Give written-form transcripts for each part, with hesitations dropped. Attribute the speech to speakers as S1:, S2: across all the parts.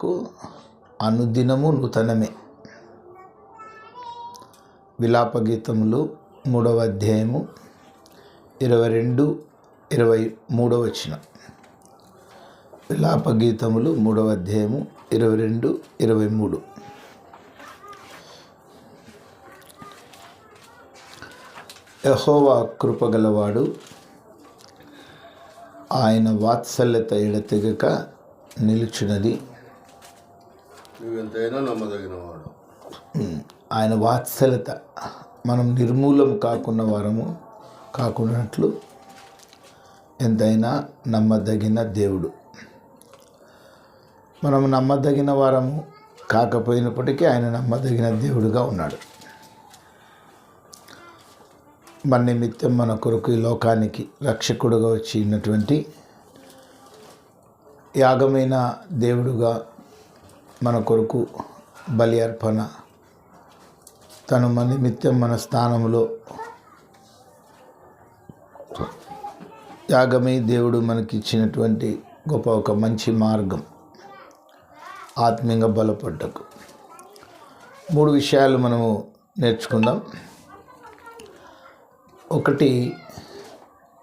S1: మనకు అనుదినము నూతనమే. విలాపగీతములు 3వ అధ్యాయము 22-23 వచనం. విలాపగీతములు 3వ అధ్యాయము 22-23. యెహోవా కృపగలవాడు, ఆయన వాత్సల్యత ఎడతెగక నిలుచున్నది.
S2: నమ్మదగినవాడు.
S1: ఆయన వాత్సల్యత మనం నిర్మూలం కాకున్నట్లు ఎంతైనా నమ్మదగిన దేవుడు. మనం నమ్మదగిన వారము కాకపోయినప్పటికీ ఆయన నమ్మదగిన దేవుడుగా ఉన్నాడు. మన నిమిత్తం మన కొరకు ఈ లోకానికి రక్షకుడుగా వచ్చి ఉన్నటువంటి యాగమైన దేవుడుగా మన కొరకు బలి అర్పణ తను మన నిమిత్తం మన స్థానంలో యాగమై దేవుడు మనకి ఇచ్చినటువంటి గొప్ప ఒక మంచి మార్గం ఆత్మీయంగా బలపడ్డకు. 3 విషయాలు మనము నేర్చుకుందాం. ఒకటి,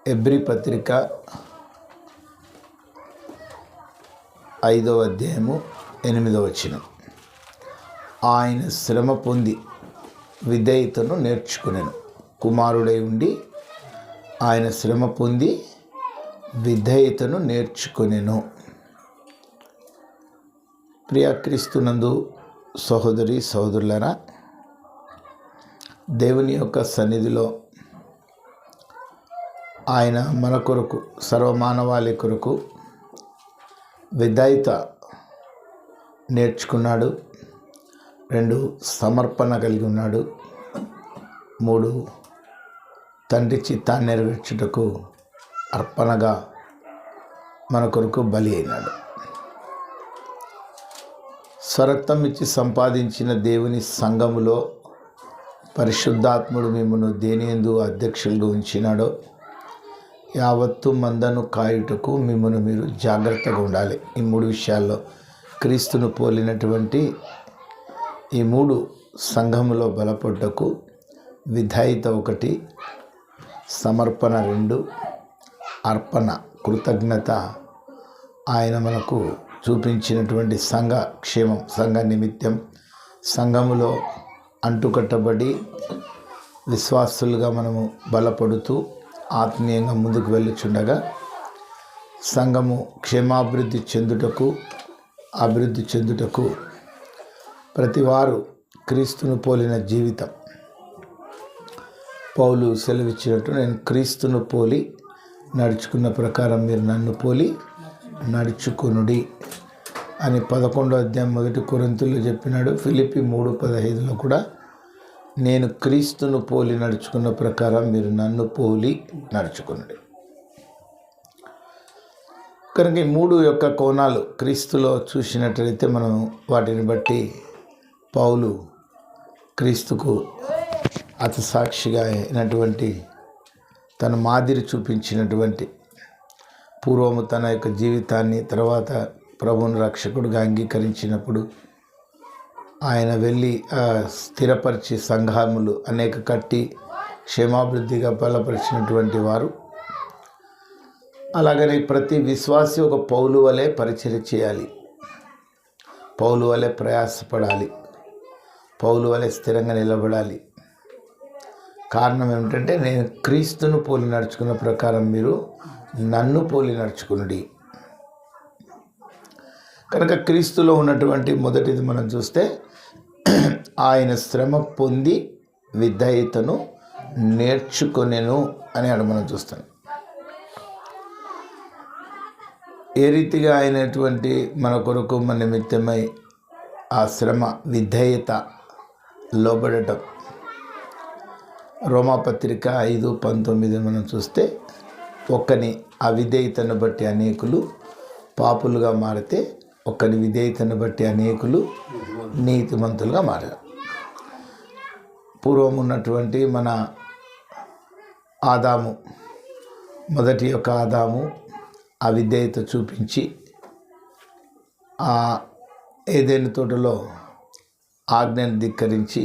S1: హెబ్రీ పత్రిక 5వ అధ్యాయము 8వ వచనం. ఆయన శ్రమ పొంది విధేయతను నేర్చుకునేను. కుమారుడై ఉండి ఆయన శ్రమ పొంది విధేయతను నేర్చుకునేను. ప్రియక్రీస్తునందు సహోదరి సహోదరులారా, దేవుని యొక్క సన్నిధిలో ఆయన మన కొరకు సర్వమానవాళి కొరకు విధేయత నేర్చుకున్నాడు. 2, సమర్పణ కలిగి ఉన్నాడు. 3, తండ్రి చిత్తాన్ని నెరవేర్చుటకు అర్పణగా మన కొరకు బలి అయినాడు. స్వరక్తం ఇచ్చి సంపాదించిన దేవుని సంఘములో పరిశుద్ధాత్ముడు మిమ్మను దేనియందు అధ్యక్షులుగా ఉంచినాడో యావత్తు మందను కాయుటకు మిమ్మల్ని మీరు జాగ్రత్తగా ఉండాలి. ఈ 3 విషయాల్లో క్రీస్తును పోలినటువంటి ఈ 3 సంఘములో బలపడ్డకు విధేయత 1, సమర్పణ 2, అర్పణ కృతజ్ఞత ఆయన మనకు చూపించినటువంటి సంఘ క్షేమం, సంఘ నిమిత్తం సంఘములో అంటుకట్టబడి విశ్వాసులుగా మనము బలపడుతూ ఆత్మీయంగా ముందుకు వెళ్ళుచుండగా సంఘము క్షేమాభివృద్ధి చెందుటకు ప్రతివారు క్రీస్తును పోలిన జీవితం. పౌలు సెలవిచ్చినట్టు, నేను క్రీస్తును పోలి నడుచుకున్న ప్రకారం మీరు నన్ను పోలి నడుచుకొనుడి అని 11వ అధ్యాయం 1 కొరింథీయుల్లో చెప్పినాడు. ఫిలిప్పీ 3:15లో కూడా నేను క్రీస్తును పోలి నడుచుకున్న ప్రకారం మీరు నన్ను పోలి నడుచుకునండి. కనుక ఈ 3 యొక్క కోణాలు క్రీస్తులో చూసినట్లయితే మనం వాటిని బట్టి పౌలు క్రీస్తుకు అతి సాక్షిగా అయినటువంటి తన మాదిరి చూపించినటువంటి పూర్వము తన యొక్క జీవితాన్ని తర్వాత ప్రభువుని రక్షకుడిగా అంగీకరించినప్పుడు ఆయన వెళ్ళి స్థిరపరిచి సంఘములు అనేక కట్టి క్షేమాభివృద్ధిగా బలపరిచినటువంటి వారు. అలాగని ప్రతి విశ్వాసి ఒక పౌలు వలె పరిచర్య చేయాలి, పౌలు వలె ప్రయాసపడాలి, పౌలు వలె స్థిరంగా నిలబడాలి. కారణం ఏమిటంటే, నేను క్రీస్తును పోలి నడుచుకున్న ప్రకారం మీరు నన్ను పోలి నడుచుకునుడి. కనుక క్రీస్తులో ఉన్నటువంటి మొదటిది మనం చూస్తే ఆయన శ్రమ పొంది విధేయతను నేర్చుకొనెను అని మనం చూస్తాం. ఏ రీతిగా అయినటువంటి మన కొరకు మన నిమిత్తమై ఆ శ్రమ విధేయత లోబడటం. రోమాపత్రిక 5:19 మనం చూస్తే, ఒక్కని అవిధేయతను బట్టి అనేకులు పాపులుగా మారితే ఒక్కని విధేయతను బట్టి అనేకులు నీతిమంతులుగా మారారు. పూర్వం ఉన్నటువంటి మన ఆదాము, మొదటి యొక్క ఆదాము అవిధేయత చూపించి ఏదైనా తోటలో ఆజ్ఞను ధిక్కరించి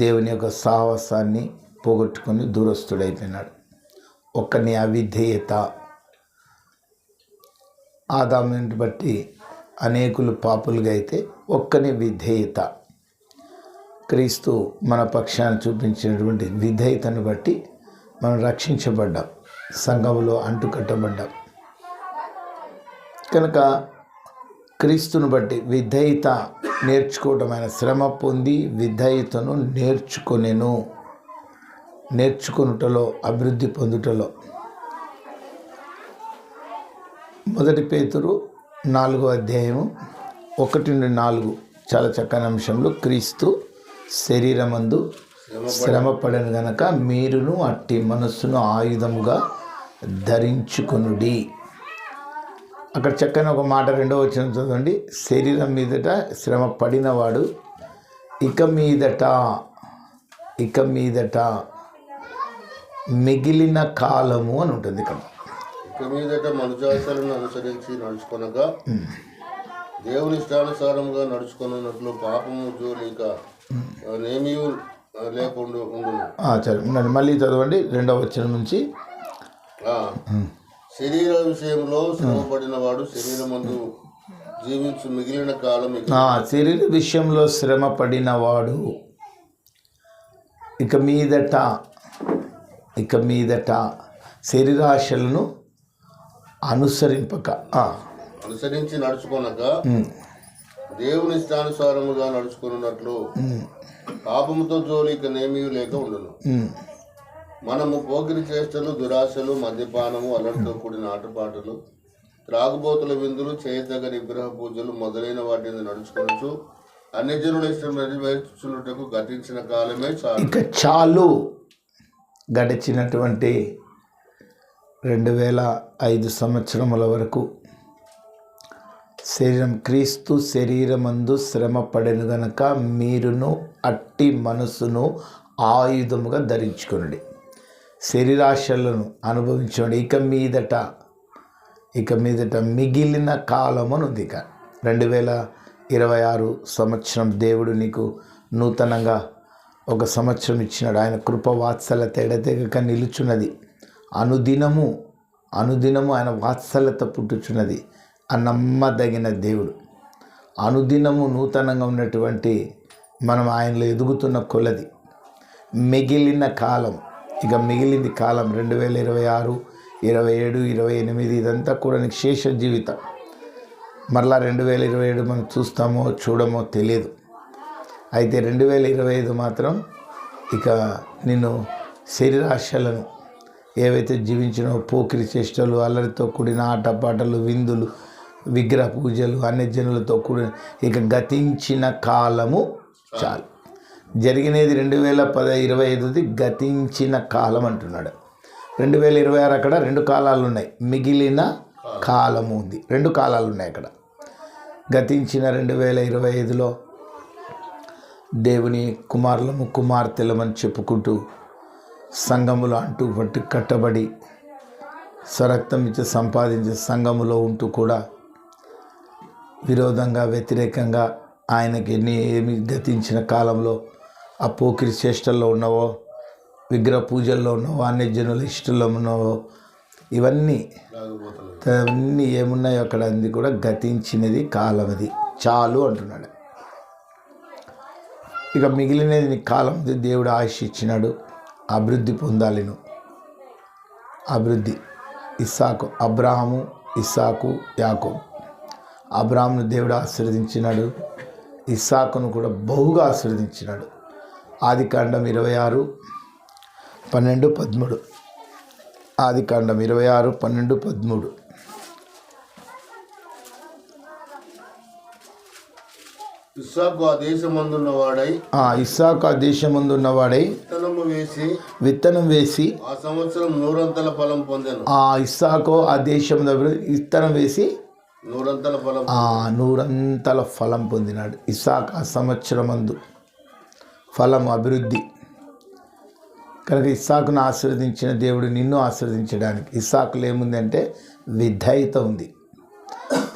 S1: దేవుని యొక్క సాహసాన్ని పోగొట్టుకొని దూరస్తుడైపోయినాడు. ఒక్కని అవిధేయత, ఆదాముని బట్టి అనేకులు పాపులుగా అయితే ఒక్కని విధేయత, క్రీస్తు మన పక్షాన్ని చూపించినటువంటి విధేయతను బట్టి మనం రక్షించబడ్డాం, సంఘములో అంటుకట్టబడ్డాం. కనుక క్రీస్తుని బట్టి విధేయత నేర్చుకోవడం, ఆయన శ్రమ పొంది విధేయతను నేర్చుకొనుటలో అభివృద్ధి పొందుటలో. 1 పేతురు 4వ అధ్యాయము 1-4 చాలా చక్కని అంశంలో, క్రీస్తు శరీరమందు శ్రమపడను గనక మీరును అట్టి మనస్సును ఆయుధముగా ధరించుకొనుడి. అక్కడ చక్కని ఒక మాట 2వ వచనం చదవండి. శరీరం మీదట శ్రమ పడినవాడు ఇక మీదట మిగిలిన కాలము అని ఉంటుంది. ఇక్కడ
S2: ఇక మీదట మనుజాసలను అనుసరించి నడుచుకొనగా దేవుని ఇష్టానుసారంగా నడుచుకున్నట్లు పాపము జోలిక నేమీ లేకుండా ఉండును.
S1: సరే, మళ్ళీ చదవండి 2వ వచనం నుంచి.
S2: శరీర విషయంలో శ్రమపడిన వాడు శరీరమందు జీవించు మిగిలిన కాలం.
S1: శరీర విషయంలో శ్రమ పడినవాడు ఇక మీదట శరీరాశలను
S2: అనుసరించి నడుచుకొనక దేవుని ఇష్టానుసారముగా నడుచుకున్నట్లు పాపముతో జోలిక నేమీ లేక ఉండును. మనము పోకిరి చేష్టలు, దురాశలు, మద్యపానము, అల్లరితో కూడిన ఆటపాటలు, త్రాగుబోతుల విందులు, చేయదగని విగ్రహ పూజలు మొదలైన వాటిని నడుచుకొనొచ్చు అన్ని జనుల ఇష్టం నెరవేర్చుటకు గతించిన కాలమే
S1: చాలు. గడిచినటువంటి 2005 సంవత్సరముల వరకు క్రీస్తు శరీరమందు శ్రమ పడెను గనక మీరును అట్టి మనసును ఆయుధముగా ధరించుకొనుడి. శరీరాశలను అనుభవించండి. ఇక మీదట మిగిలిన కాలం అని ఉంది. ఇక 2026 సంవత్సరం దేవుడు నీకు నూతనంగా ఒక సంవత్సరం ఇచ్చినాడు. ఆయన కృప వాత్సల్యత ఎడతెగక నిలుచున్నది. అనుదినము ఆయన వాత్సల్యత పుట్టుచున్నది. ఆ నమ్మదగిన దేవుడు. అనుదినము నూతనంగా ఉన్నటువంటి మనం ఆయనలో ఎదుగుతున్న కొలది మిగిలిన కాలం, ఇక మిగిలింది కాలం 2026, 27, 28 ఇదంతా కూడా నీకు శేష జీవితం. మరలా 2027 మనం చూస్తామో చూడమో తెలియదు. అయితే 2025 మాత్రం ఇక నిన్ను శరీరాశలను ఏవైతే జీవించినో, పోకిరి చేష్టలు, అల్లరితో కూడిన ఆటపాటలు, విందులు, విగ్రహ పూజలు, అన్ని జనులతో కూడిన ఇక గతించిన కాలము చాలు. జరిగినది 2025 గతించిన కాలం అంటున్నాడు. 2026 అక్కడ 2 కాలాలు ఉన్నాయి, మిగిలిన కాలము ఉంది. 2 కాలాలు ఉన్నాయి అక్కడ. గతించిన 2025లో దేవుని కుమారులము కుమార్తెలమని చెప్పుకుంటూ సంఘములో పట్టు కట్టబడి స్వరక్తం ఇచ్చి సంపాదించే సంఘములో ఉంటూ కూడా విరోధంగా, వ్యతిరేకంగా ఆయనకి ఏమి గతించిన కాలంలో ఆ పోకిరి చేష్టల్లో ఉన్నవో, విగ్రహ పూజల్లో ఉన్నవో, అన్ని జనుల ఇష్టంలో ఉన్నవో, ఇవన్నీ ఏమున్నాయో అక్కడ అంది కూడా గతించినది కాలం, అది చాలు అంటున్నాడు. ఇక మిగిలినది నీ కాలం, దేవుడు ఆయుష్ ఇచ్చినాడు. అభివృద్ధి పొందాలి నువ్వు. అభివృద్ధి. అబ్రాహాము, ఇస్సాకు, యాకోబు. అబ్రాహామును దేవుడు ఆశీర్వదించినాడు, ఇస్సాకును కూడా బహుగా ఆశీర్వదించినాడు. ఆదికాండం 26:12-13. ఆదికాండం 26:12-13.
S2: ఇస్సాకు ఆ దేశమందున్నవాడై
S1: విత్తనం వేసి
S2: ఆ సంవత్సరం 100 ఫలం పొందెను.
S1: ఇస్సాకు ఆ దేశంలో విత్తనం వేసి 100 ఫలం పొందినాడు. ఇస్సాకు ఆ సంవత్సరమందు ఫలం, అభివృద్ధి. కనుక ఇస్సాకును ఆశీర్వదించిన దేవుడు నిన్ను ఆశీర్వదించడానికి. ఇస్సాకులో ఏముందంటే విధేయత ఉంది.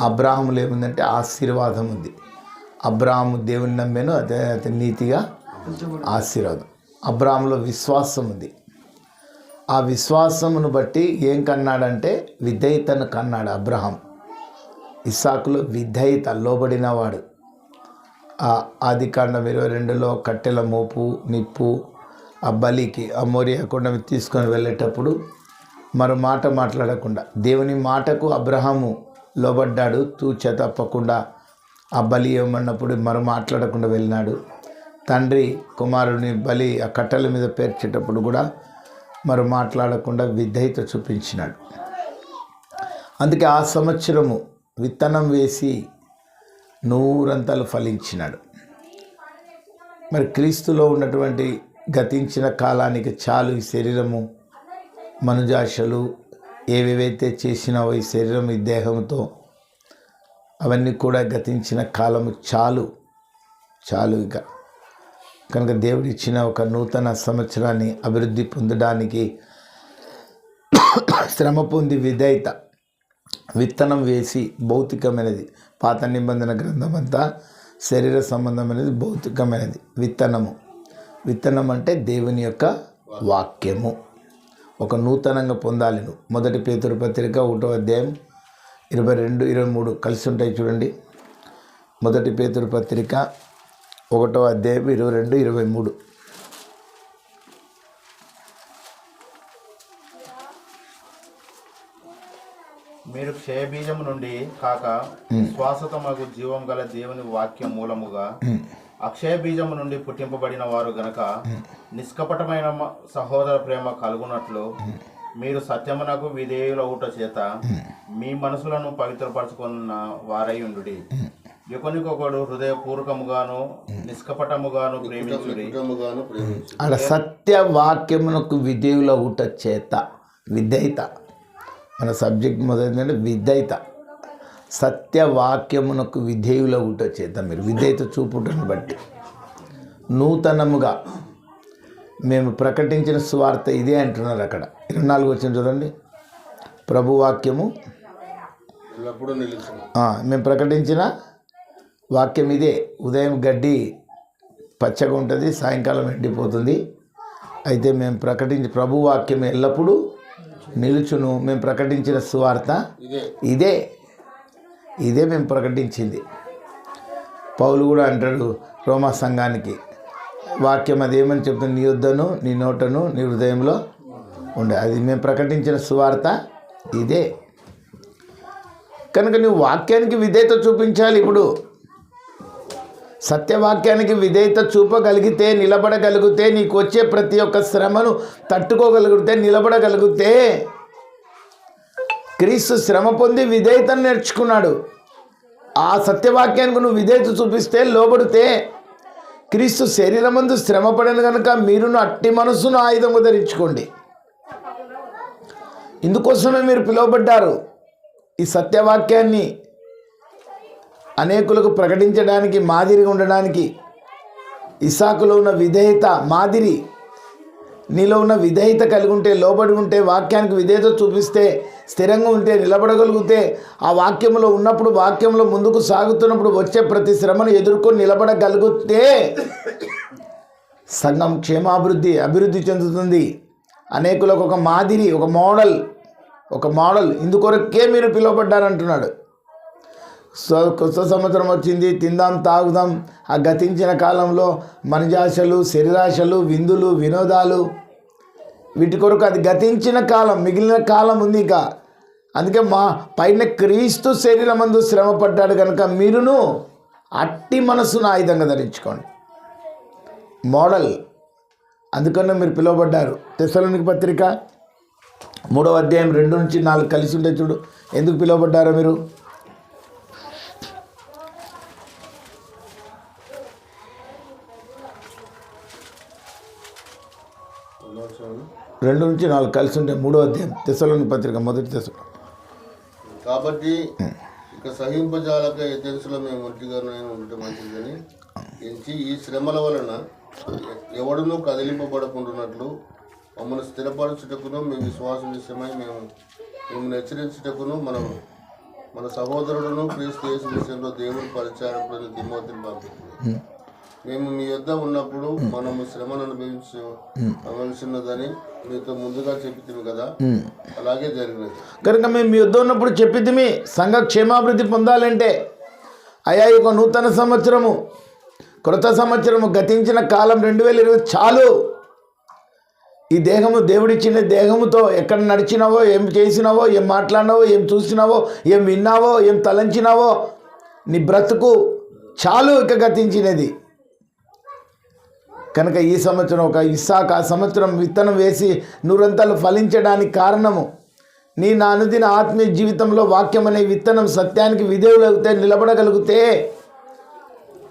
S1: అబ్రాహాములో ఏముందంటే ఆశీర్వాదం ఉంది. అబ్రాహాము దేవుని నమ్మాను, అదే అతని నీతిగా ఆశీర్వాదం. అబ్రాహాములో విశ్వాసం ఉంది. ఆ విశ్వాసమును బట్టి ఏం కన్నాడంటే విధేయతను కన్నాడు అబ్రహాం. ఇస్సాకులో విధేయత, లోబడినవాడు. ఆదికాండం 22లో కట్టెల మోపు, నిప్పు, ఆ బలికి ఆ మోరియా కొండ మీద తీసుకొని వెళ్ళేటప్పుడు మరో మాట మాట్లాడకుండా దేవుని మాటకు అబ్రహాము లోబడ్డాడు. తూచ తప్పకుండా ఆ బలి ఇవ్వమన్నప్పుడు మరో మాట్లాడకుండా వెళ్ళినాడు. తండ్రి కుమారుని బలి ఆ కట్టెల మీద పేర్చేటప్పుడు కూడా మరో మాట్లాడకుండా విధేయత చూపించినాడు. అందుకే ఆ సంవత్సరము విత్తనం వేసి 100 ఫలించినాడు. మరి క్రీస్తులో ఉన్నటువంటి గతించిన కాలానికి చాలు ఈ శరీరము, మనుజాశలు ఏవేవైతే చేసినావో ఈ శరీరం, ఈ దేహంతో అవన్నీ కూడా గతించిన కాలము చాలు ఇక. కనుక దేవుడు ఇచ్చిన ఒక నూతన సంవత్సరాన్ని అభివృద్ధి పొందడానికి శ్రమ పొంది విధేయత, విత్తనం వేసి భౌతికమైనది. పాత నిబంధన గ్రంథం అంతా శరీర సంబంధమైనది, భౌతికమైనది. విత్తనం అంటే దేవుని యొక్క వాక్యము. ఒక నూతనంగా పొందాలి నువ్వు. 1 పేతురు పత్రిక 1వ అధ్యాయం 22, 23 కలిసి ఉంటాయి చూడండి. 1 పేతురు పత్రిక 1వ అధ్యాయం 22, 23.
S3: మీరు క్షయబీజము నుండి కాక విశ్వాసతమగు జీవం గల దేవుని వాక్యం మూలముగా అక్షయ బీజము నుండి పుట్టింపబడిన వారు గనక నిష్కపటమైన సహోదర ప్రేమ కలుగునట్లు మీరు సత్యమునకు విధేయులవుట చేత మీ మనసులను పవిత్రపరచుకున్న వారై ఉండుడి. ఒకనికొకడు హృదయపూర్వకముగాను నిష్కపటముగాను ప్రేమించుడి.
S1: అక్కడ సత్యవాక్యమునకు విధేయులవుట చేత, విధేయత మన సబ్జెక్ట్ మొదలైందంటే విధేయత. సత్యవాక్యమునకు విధేయులవుట చేత, మీరు విధేయత చూపుటను బట్టి నూతనముగా మేము ప్రకటించిన సువార్త ఇదే అంటున్నారు. అక్కడ 24 వచ్చిన చూడండి. ప్రభువాక్యము మేము ప్రకటించిన వాక్యం ఇదే. ఉదయం గడ్డి పచ్చగా ఉంటుంది, సాయంకాలం ఎండిపోతుంది. అయితే మేము ప్రకటించి ప్రభువాక్యం ఎల్లప్పుడూ నిలుచును. మేము ప్రకటించిన సువార్త ఇదే మేము ప్రకటించింది. పౌలు కూడా అంటాడు రోమా సంఘానికి, వాక్యం అదేమని చెప్తుంది, నీ యొద్దను నీ నోటను నీ హృదయంలో ఉండే, అది మేము ప్రకటించిన సువార్త ఇదే. కనుక నువ్వు వాక్యానికి విధేయత చూపించాలి. ఇప్పుడు సత్యవాక్యానికి విధేయత చూపగలిగితే, నిలబడగలిగితే, నీకు వచ్చే ప్రతి ఒక్క శ్రమను తట్టుకోగలిగితే, నిలబడగలిగితే, క్రీస్తు శ్రమ పొంది విధేయతను నేర్చుకున్నాడు. ఆ సత్యవాక్యానికి నువ్వు విధేయత చూపిస్తే, లోబడితే, క్రీస్తు శరీరమందు శ్రమ పడిన కనుక మీరును అట్టి మనస్సును ఆయుధంగా ధరించుకోండి. ఇందుకోసమే మీరు పిలువబడ్డారు. ఈ సత్యవాక్యాన్ని అనేకులకు ప్రకటించడానికి, మాదిరిగా ఉండడానికి. ఇస్సాకులో ఉన్న విధేయత మాదిరి, నీలో ఉన్న విధేయత కలిగి ఉంటే, లోబడి ఉంటే, వాక్యానికి విధేయత చూపిస్తే, స్థిరంగా ఉంటే, నిలబడగలిగితే, ఆ వాక్యంలో ఉన్నప్పుడు, వాక్యంలో ముందుకు సాగుతున్నప్పుడు వచ్చే ప్రతి శ్రమను ఎదుర్కొని నిలబడగలిగితే సంఘం అభివృద్ధి చెందుతుంది. అనేకులకు ఒక మాదిరి, ఒక మోడల్. ఇందుకొరకే మీరు పిలువబడ్డారంటున్నాడు. కొత్త సంవత్సరం వచ్చింది, తిందాం తాగుదాం. ఆ గతించిన కాలంలో మనజాశలు, శరీరాశలు, విందులు, వినోదాలు, వీటి కొరకు అది గతించిన కాలం. మిగిలిన కాలం ఉంది ఇక. అందుకే మా పైన క్రీస్తు శరీరమందు శ్రమ పడ్డాడు కనుక మీరును అట్టి మనస్సును ఆయుధంగా ధరించుకోండి. మోడల్. అందుకనే మీరు పిలువబడ్డారు. తెస్సలోనికీ పత్రిక 3వ అధ్యాయం 2 నుంచి 4 కలిసి ఉంటే చూడు. ఎందుకు పిలువబడ్డారో మీరు. 2 నుంచి 4 కలిసి ఉంటే 3వ అధ్యాయం తెస్సలోనికీ పత్రిక, మొదటి తెస్సలోనికీ.
S2: కాబట్టి ఇక సహింపజాలక ఎథెన్సులో మేము ఒంటిగానే ఉండటం మంచిదని ఎంచి ఈ శ్రమల వలన ఎవడునూ కదిలింపబడకుండానట్లు మమ్మల్ని స్థిరపరచుటకును, మీ విశ్వాసం విషయమై మేము మిమ్మల్ని హెచ్చరించుటకును మన సహోదరుడును క్రీస్తు యేసు విషయంలో దేవుడు పరిచారకుడైన తిమోతిని పంపించింది. మేము మీ యొద్ద ఉన్నప్పుడు మనము శ్రమను అనుభవించినదని మీతో ముందుగా చెప్పితిమి కదా, అలాగే జరిగినది.
S1: కనుక మేము మీ యొద్ద ఉన్నప్పుడు చెప్పితిమి, సంఘ క్షేమాభివృద్ధి పొందాలంటే అయ్యా ఈ నూతన సంవత్సరము, క్రొత్త సంవత్సరము, గతించిన కాలం 2020 చాలు. ఈ దేహము దేవుడిచ్చిన దేహముతో ఎక్కడ నడిచినావో, ఏం చేసినావో, ఏం మాట్లాడినావో, ఏం చూసినావో, ఏం విన్నావో, ఏం తలంచినావో, నీ బ్రతుకు చాలు ఇక గతించినది. కనుక ఈ సంవత్సరం ఒక ఇస్సాకు ఆ సంవత్సరం విత్తనం వేసి నూరంతలు ఫలించడానికి కారణము నా అనుదిన ఆత్మీయ జీవితంలో వాక్యం అనే విత్తనం సత్యానికి విధేయులవుతే నిలబడగలిగితే,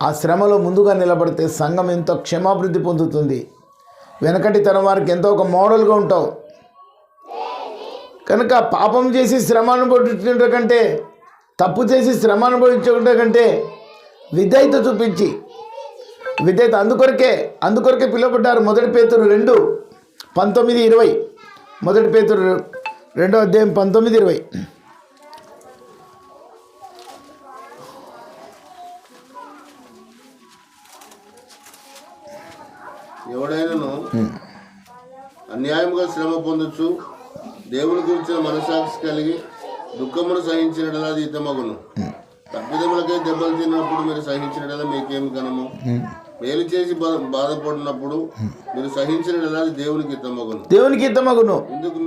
S1: ఆ శ్రమలో ముందుగా నిలబడితే సంఘం ఎంతో క్షేమాభివృద్ధి పొందుతుంది. వెనకటి తరం వారికి ఎంతో ఒక మోడల్గా ఉంటావు. కనుక పాపం చేసి శ్రమ అనుభవించడం కంటే, తప్పు చేసి శ్రమ అనుభవించడం కంటే విధేయత చూపించి, విధేయత అందుకొరకే పిలువబడ్డారు. 1 పేతురు 2:19-20, 1 పేతురు 2:19-20.
S2: ఎవడైనాను అన్యాయముగా శ్రమ పొందొచ్చు, దేవుని గురించిన మనసాక్షి కలిగి దుఃఖమును సహించినట్లా హితమగును. తప్పిదములకై దెబ్బలు తిన్నప్పుడు మీరు సహించినట్లా మీకేమి ఘనము. మేలు చేసి బాధపడినప్పుడు మీరు సహించినట్లా దేవునికి హితమగును.
S1: ఎందుకు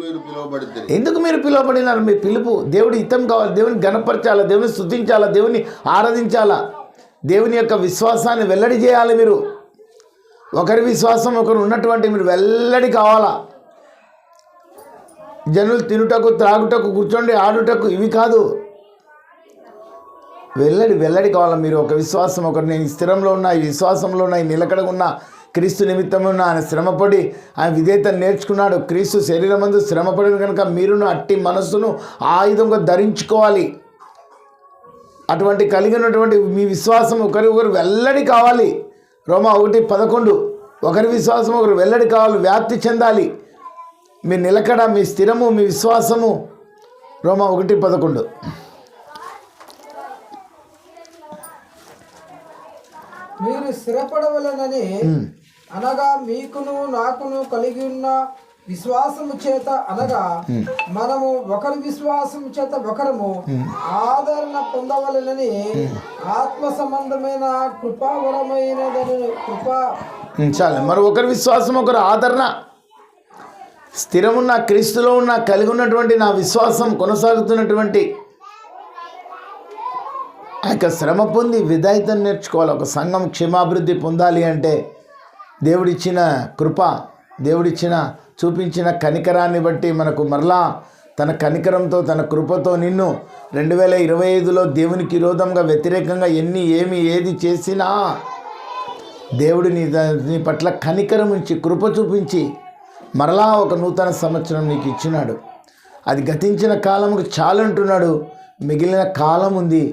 S1: మీరు పిలువబడినారు? మీ పిలుపు దేవుడి హితం కావాలి. దేవుని గణపరచాలా, దేవుని స్తుతించాలా, దేవుని ఆరాధించాలా, దేవుని యొక్క విశ్వాసాన్ని వెల్లడి చేయాలి. మీరు ఒకరి విశ్వాసం ఒకరు ఉన్నటువంటి మీరు వెల్లడి కావాలా. జనులు తినుటకు, త్రాగుటకు, కూర్చోండి, ఆడుటకు ఇవి కాదు. వెల్లడి కావాలా. మీరు ఒక విశ్వాసం ఒకరు, నేను స్థిరంలో ఉన్నా, ఈ విశ్వాసంలో ఉన్నా, ఈ నిలకడగా ఉన్నా, క్రీస్తు నిమిత్తం ఉన్న ఆయన శ్రమపడి ఆయన విధేయత నేర్చుకున్నాడు. క్రీస్తు శరీరమందు శ్రమపడిన కనుక మీరును అట్టి మనస్సును ఆయుధంగా ధరించుకోవాలి. అటువంటి కలిగినటువంటి మీ విశ్వాసం ఒకరు వెల్లడి కావాలి. రోమా 1:11, ఒకరి విశ్వాసం ఒకరు వెల్లడి కావాలి, వ్యాప్తి చెందాలి. మీ నిలకడ, మీ స్థిరము, మీ విశ్వాసము. రోమా 1:11.
S4: మీరు స్థిరపడవలనని అనగా మీకును నాకును కలిగి ఉన్న విశ్వాసము చేత, అనగా మనము ఒకరి విశ్వాసము చేత ఒకరము ఆదరణ పొందవలనని ఆత్మ సంబంధమైన కృపావరమైనదని
S1: చాలు. మరి ఒకరి విశ్వాసం ఒకరు ఆదరణ, స్థిరమున్న క్రీస్తులో ఉన్న కలిగి ఉన్నటువంటి నా విశ్వాసం కొనసాగుతున్నటువంటి ఆ యొక్క శ్రమ పొంది విధేయతను నేర్చుకోవాలి. ఒక సంఘం క్షేమాభివృద్ధి పొందాలి అంటే దేవుడిచ్చిన కృప, దేవుడిచ్చిన చూపించిన కనికరాన్ని బట్టి మనకు మరలా తన కనికరంతో, తన కృపతో నిన్ను 2025లో దేవునికి విరోధంగా, వ్యతిరేకంగా ఏది చేసినా దేవుడు నీ పట్ల కనికరం ఉంచి, కృప చూపించి మరలా ఒక నూతన సంవత్సరం నీకు ఇచ్చినాడు. అది గతించిన కాలంకు చాలంటున్నాడు. మిగిలిన కాలం ఉంది.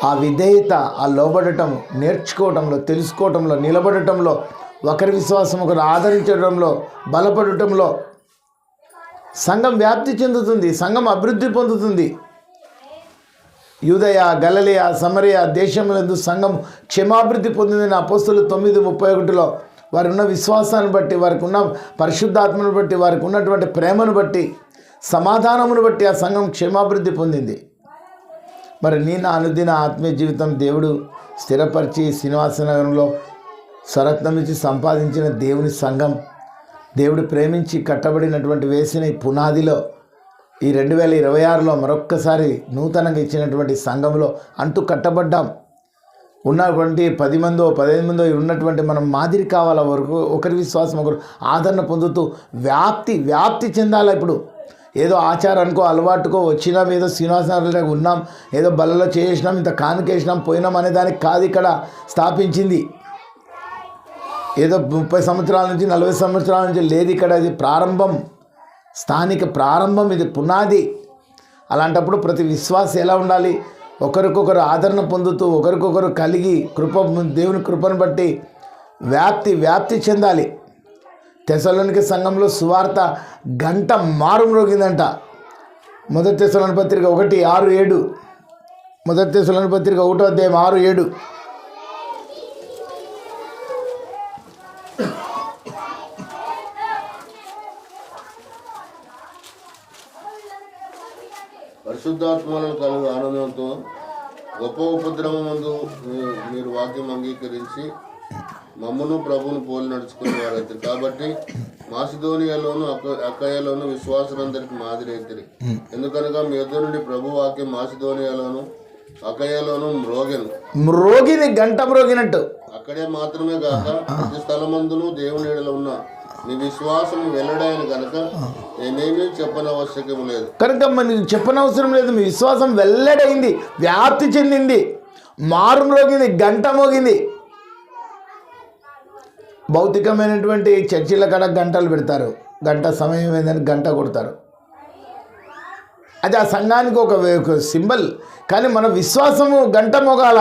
S1: ఆ విధేయత, ఆ లోబడటం, నేర్చుకోవటంలో, తెలుసుకోవటంలో, నిలబడటంలో, ఒకరి విశ్వాసం ఒకరు ఆదరించడంలో, బలపడటంలో సంఘం వ్యాప్తి చెందుతుంది, సంఘం అభివృద్ధి పొందుతుంది. యూదయ, గలిలయ, సమరయ దేశములందు సంఘం క్షేమాభివృద్ధి పొందిందని అపోస్తలులు 9:31లో వారు ఉన్న విశ్వాసాన్ని బట్టి, వారికి ఉన్న పరిశుద్ధాత్మను బట్టి, వారికి ఉన్నటువంటి ప్రేమను బట్టి, సమాధానమును బట్టి ఆ సంఘం క్షేమాభివృద్ధి పొందింది. మరి నా అనుదిన ఆత్మీయ జీవితం దేవుడు స్థిరపరిచి శ్రీనివాసనగరంలో స్వరత్నమిచ్చి సంపాదించిన దేవుని సంఘం, దేవుడు ప్రేమించి కట్టబడినటువంటి వేసిన ఈ పునాదిలో ఈ 2026లో మరొక్కసారి నూతనంగా ఇచ్చినటువంటి సంఘంలో అంటూ కట్టబడ్డాం. ఉన్నటువంటి 10 మందో 15 మందో ఉన్నటువంటి మనం మాదిరి కావాలా. ఒకరి విశ్వాసం ఒకరు ఆదరణ పొందుతూ వ్యాప్తి చెందాలి. ఇప్పుడు ఏదో ఆచారానికో అలవాటుకో వచ్చినాం, ఏదో శ్రీనివాసనగరంలో ఉన్నాం, ఏదో బల్లలో చేసినాం, ఇంత కానుకేసినాం, పోయినాం అనే దానికి కాదు ఇక్కడ స్థాపించింది. ఏదో 30 సంవత్సరాల నుంచి 40 సంవత్సరాల నుంచి లేదు ఇక్కడ. ఇది ప్రారంభం, స్థానిక ప్రారంభం, ఇది పునాది. అలాంటప్పుడు ప్రతి విశ్వాసం ఎలా ఉండాలి? ఒకరికొకరు ఆదరణ పొందుతూ, ఒకరికొకరు కలిగి దేవుని కృపను బట్టి వ్యాప్తి చెందాలి. తెస్సలోనికే సంఘంలో సువార్త గంట మారుమ్రోగిందంట. మొదటి తెస్సలోని పత్రిక 1:6-7. మొదటి తెస్సలోని పత్రిక 1:6-7.
S2: పరిశుద్ధాత్మలను కలుగు ఆనందంతో గొప్ప ఉపద్రవమందు మీరు వాక్యం అంగీకరించి మమ్మను ప్రభువును పోలి నడుచుకునే వారైతే కాబట్టి మాసిదోనియాలోను అక్కయలోను విశ్వాసులందరికీ మాదిరి అవుతుంది. ఎందుకనగా మీ యొద్ద నుండి ప్రభు వాక్యం మాసిదోనియాలోను అక్కయలోను మ్రోగిని
S1: గంట మ్రోగినట్టు
S2: అక్కడే మాత్రమే కాక ప్రతి స్థలమందును దేవుని ఎడల ఉన్న మీ విశ్వాసం వెల్లడాయని కనుక నేనేమీ చెప్పనవసరం లేదు.
S1: కనుక మనకి చెప్పనవసరం లేదు. మీ విశ్వాసం వెల్లడైంది, వ్యాప్తి చెందింది, మారు మ్రోగింది, గంట మోగింది. భౌతికమైనటువంటి చర్చిల కాడ గంటలు పెడతారు, గంట సమయం ఏందని గంట కొడతారు, అది ఆ సంఘానికి ఒక సింబల్. కానీ మన విశ్వాసము గంట మోగాల,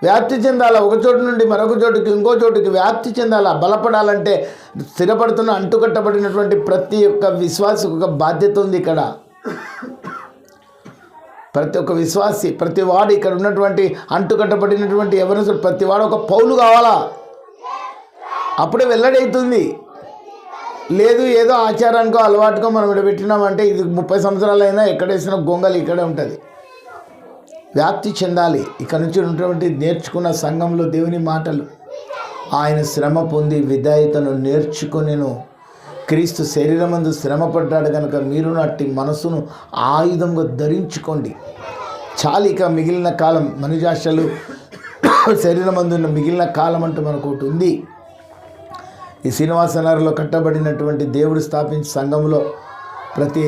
S1: వ్యాప్తి చెందాలా, ఒక చోటు నుండి మరొక చోటుకి ఇంకో చోటుకి వ్యాప్తి చెందాలా. బలపడాలంటే స్థిరపడుతున్న అంటుకట్టబడినటువంటి ప్రతి ఒక్క విశ్వాసికి ఒక బాధ్యత ఉంది. ఇక్కడ ప్రతి ఒక్క విశ్వాసి, ప్రతి వాడు, ఇక్కడ ఉన్నటువంటి అంటుకట్టబడినటువంటి ఎవరైనా ప్రతి వాడు ఒక పౌలు కావాలా, అప్పుడే వెల్లడవుతుంది. లేదు ఏదో ఆచారానికో అలవాటుకో మనం ఇక్కడ పెట్టినామంటే ఇది 30 సంవత్సరాలైనా ఎక్కడ వేసిన గొంగలు ఇక్కడే ఉంటుంది. వ్యాప్తి చెందాలి. ఇక్కడ నుంచి ఉన్నటువంటి నేర్చుకున్న సంఘంలో దేవుని మాటలు, ఆయన శ్రమ పొంది విధేయతను నేర్చుకొనెను, క్రీస్తు శరీరమందు శ్రమపడ్డాడు కనుక మీరు అట్టి మనసును ఆయుధంగా ధరించుకోండి. చాలిక మిగిలిన కాలం మనుజాశలు శరీరమందు మిగిలిన కాలం అంటూ మనకు ఒకటి ఉంది. ఈ శ్రీనివాసనగర్లో కట్టబడినటువంటి దేవుడు స్థాపించిన సంఘంలో ప్రతి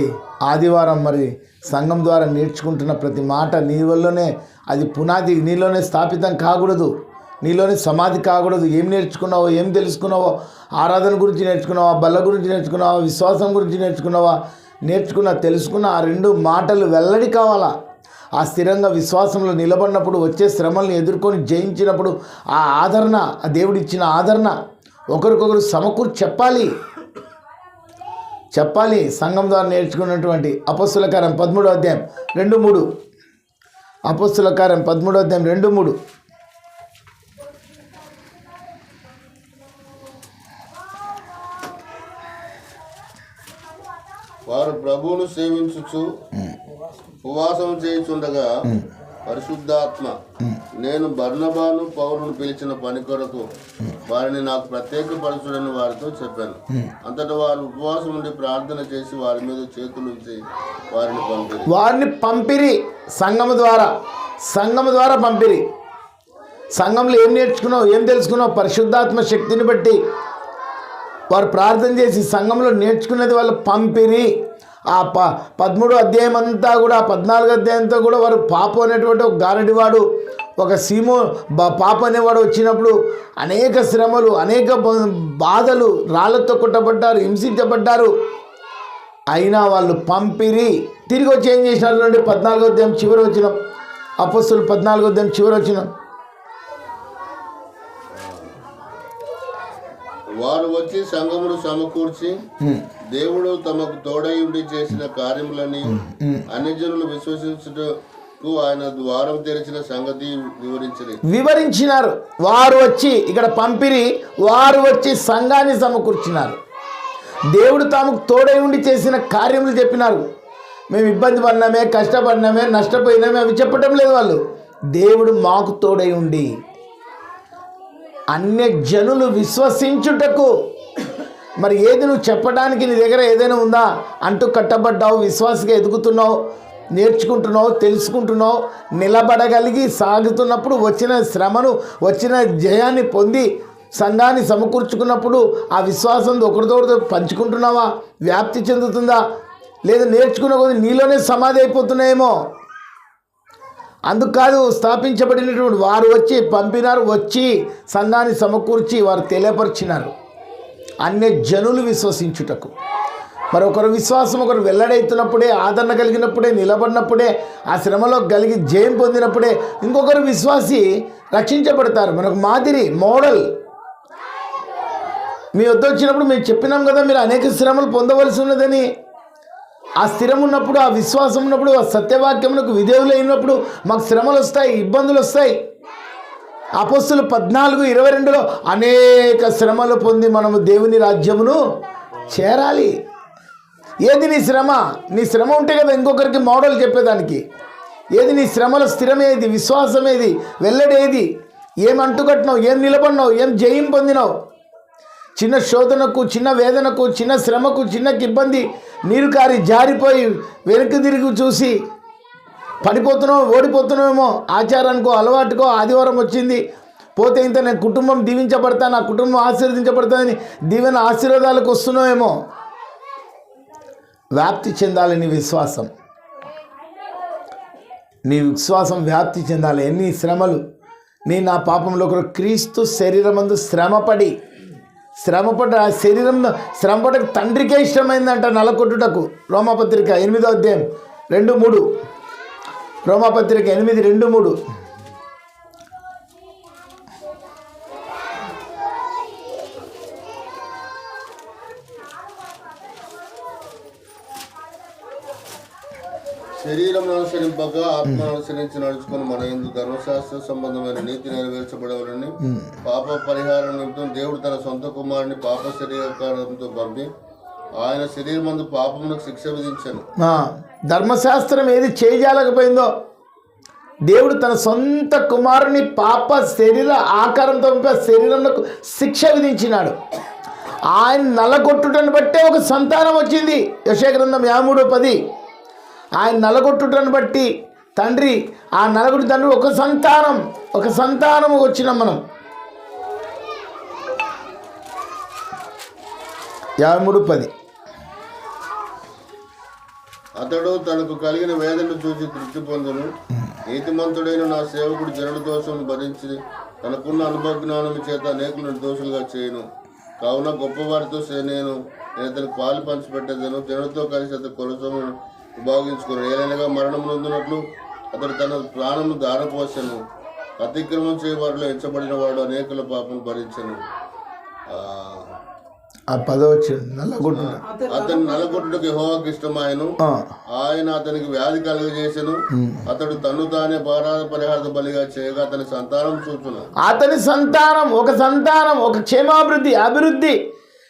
S1: ఆదివారం మరి సంఘం ద్వారా నేర్చుకుంటున్న ప్రతి మాట నీ వల్లనే అది పునాది, నీలోనే స్థాపితం కాకూడదు, నీలోనే సమాధి కాకూడదు. ఏం నేర్చుకున్నావో, ఏం తెలుసుకున్నావో, ఆరాధన గురించి నేర్చుకున్నావా, బల్ల గురించి నేర్చుకున్నావా, విశ్వాసం గురించి నేర్చుకున్నావా, తెలుసుకున్న ఆ 2 మాటలు వెల్లడి కావాలా. ఆ స్థిరంగా విశ్వాసంలో నిలబడినప్పుడు, వచ్చే శ్రమల్ని ఎదుర్కొని జయించినప్పుడు ఆ ఆదరణ, ఆ దేవుడిచ్చిన ఆదరణ ఒకరికొకరు సమకూర్చి చెప్పాలి. సంఘం ద్వారా నేర్చుకున్నటువంటి అపొస్తలుల కార్యం 13:2-3. అపొస్తలుల కార్యం 13:2-3.
S2: వారు ప్రభువును సేవించుచు ఉపవాసం చేయుచుండగా పరిశుద్ధాత్మ నేను బర్నబాను పౌలును పిలిచిన పని కొరకు వారిని నాకు ప్రత్యేకపరచుడని వారితో చెప్పాను. అంతటా వారు ఉపవాసం ఉండి ప్రార్థన చేసి వారి మీద చేతులుంచి వారిని పంపిరి. సంఘము ద్వారా పంపిరి. సంఘంలో ఏం నేర్చుకున్నావు, ఏం తెలుసుకున్నావు, పరిశుద్ధాత్మ శక్తిని బట్టి వారు ప్రార్థన చేసి సంఘంలో నేర్చుకునేది వాళ్ళు పంపిరి. ఆ 13వ అధ్యాయం అంతా కూడా, 14వ అధ్యాయంతో కూడా వారు పాప అనేటువంటి ఒక గారడివాడు, ఒక పాప అనేవాడు వచ్చినప్పుడు అనేక శ్రమలు, అనేక బాధలు, రాళ్లతో కొట్టబడ్డారు, హింసించబడ్డారు. అయినా వాళ్ళు పంపిరి. తిరిగి వచ్చి ఏం చేసినారు అంటే 14వ అధ్యాయం చివరి వచ్చిన అపొస్తలులు 14వ అధ్యాయం చివరి వచ్చిన వారు వచ్చి సంఘమును సమకూర్చి దేవుడు తమకు తోడై ఉండి చేసిన కార్యములని అన్ని జనులు విశ్వసించుటకు ఆయన ద్వారం తెరిచిన సంగతి వివరించినారు.
S1: వారు వచ్చి ఇక్కడ పంపిరి, వారు వచ్చి సంఘాన్ని సమకూర్చినారు. దేవుడు తమకు తోడై ఉండి చేసిన కార్యములు చెప్పినారు. మేము ఇబ్బంది పడినామే, కష్టపడినామే, నష్టపోయినామే అవి చెప్పటం లేదు. వాళ్ళు దేవుడు మాకు తోడై ఉండి అన్య జనులు విశ్వసించుటకు. మరి ఏది నువ్వు చెప్పడానికి నీ దగ్గర ఏదైనా ఉందా? అంటూ కట్టబడ్డావు, విశ్వాసగా ఎదుగుతున్నావు, నేర్చుకుంటున్నావు, తెలుసుకుంటున్నావు, నిలబడగలిగి సాగుతున్నప్పుడు వచ్చిన శ్రమను, వచ్చిన జయాన్ని పొంది సంఘాన్ని సమకూర్చుకున్నప్పుడు ఆ విశ్వాసం ఒకరితో పంచుకుంటున్నావా? వ్యాప్తి చెందుతుందా? లేదా నేర్చుకున్న కొద్ది నీలోనే సమాధి అయిపోతున్నాయేమో. అందుకు కాదు, స్థాపించబడినటువంటి వారు వచ్చి పంపినారు, వచ్చి సంఘాన్ని సమకూర్చి వారు తెలియపరిచినారు అన్య జనులు విశ్వసించుటకు. మరి ఒకరు విశ్వాసం ఒకరు వెల్లడైతున్నప్పుడే, ఆదరణ కలిగినప్పుడే, నిలబడినప్పుడే, ఆ శ్రమలో కలిగి జయం పొందినప్పుడే ఇంకొకరు విశ్వాసి రక్షించబడతారు. మనకు మాదిరి, మోడల్. మీ వద్ద వచ్చినప్పుడు మేము చెప్పినాం కదా, మీరు అనేక శ్రమలు పొందవలసి ఉన్నదని. ఆ స్థిరం ఉన్నప్పుడు, ఆ విశ్వాసం ఉన్నప్పుడు, ఆ సత్యవాక్యమునకు విధేయులు అయినప్పుడు మాకు శ్రమలు వస్తాయి, ఇబ్బందులు వస్తాయి. అపోస్తులు 14:22లో అనేక శ్రమలు పొంది మనము దేవుని రాజ్యమును చేరాలి. ఏది నీ శ్రమ? నీ శ్రమ ఉంటే కదా ఇంకొకరికి మోడల్ చెప్పేదానికి. ఏది నీ శ్రమల స్థిరమేది, విశ్వాసమేది, వెల్లడేది, ఏం అంటుకట్టినావు, ఏం నిలబడినావు, ఏం జయం పొందినావు? చిన్న శోధనకు, చిన్న వేదనకు, చిన్న శ్రమకు, చిన్నకి ఇబ్బంది నీరు కారి జారిపోయి వెనక్కి తిరిగి చూసి పడిపోతున్నావు, ఓడిపోతున్నావేమో. ఆచారానికో అలవాటుకో ఆదివారం వచ్చింది పోతే ఇంత నేను కుటుంబం దీవించబడతా, నా కుటుంబం ఆశీర్వదించబడతానని దీవెన ఆశీర్వాదాలకు వస్తున్నావేమో. వ్యాప్తి చెందాలి నీ విశ్వాసం. నీ విశ్వాసం వ్యాప్తి చెందాలి. ఎన్ని శ్రమలు నా పాపంలో కూడా క్రీస్తు శరీరమందు శ్రమపడి ఆ శరీరంలో శ్రమపడకు తండ్రికే ఇష్టమైందంట నలకొట్టుటకు. రోమాపత్రిక 8వ అధ్యాయం 2-3. రోమాపత్రిక 8:2-3.
S2: శరీరం అనుసరింపక ఆత్మను అనుసరించి నడుచుకుని మన యందు ధర్మశాస్త్ర సంబంధమైన నీతి నెరవేర్చబడవలని పాప పరిహారం నిమిత్తం దేవుడు తన సొంత కుమారుని పాప శరీరకారంతో పంపి ఆయన శరీరమందు పాపమునకు శిక్ష విధించాను.
S1: ధర్మశాస్త్రం ఏది చేయజాలకపోయిందో దేవుడు తన సొంత కుమారుని పాప శరీర ఆకారంతో పంపి శరీరంలో శిక్ష విధించినాడు. ఆయన నలగొట్టుటను బట్టే ఒక సంతానం వచ్చింది. యెషయా గ్రంథం 53:10. ఆయన నలగొట్టుటను బట్టి తండ్రి, ఆ నలుగురు తండ్రి ఒక సంతానం వచ్చినాం మనం. 53:10.
S2: అతడు తనకు కలిగిన వేదనను చూసి తృప్తి పొందును. నీతిమంతుడైన నా సేవకుడు జనుల దోషం భరించి తనకున్న అనుభవ జ్ఞానము చేత అనేకులను దోషులుగా చేయను. కావున గొప్పవారితో నేను అతనికి పాలు పంచిపెట్టేదను. జనులతో కలిసి అతని కొలసమును ఉపయోగించుకున్నాను. ఏలైనగా మరణం నొందినట్లు అతడు తన ప్రాణమును దారపోసెను. అతిక్రమం చేయవారిలో ఎంచబడిన వాడు అనేకుల పాపం భరించను. అతను నలగొట్టుటకు యెహోవాకు ఇష్టమాయను. ఆయన అతనికి వ్యాధి కలుగజేసెను. అతడు తను తానే పరిహార బలిగా చేయగా అతని సంతానం చూచును.
S1: అతని సంతానం ఒక అభివృద్ధి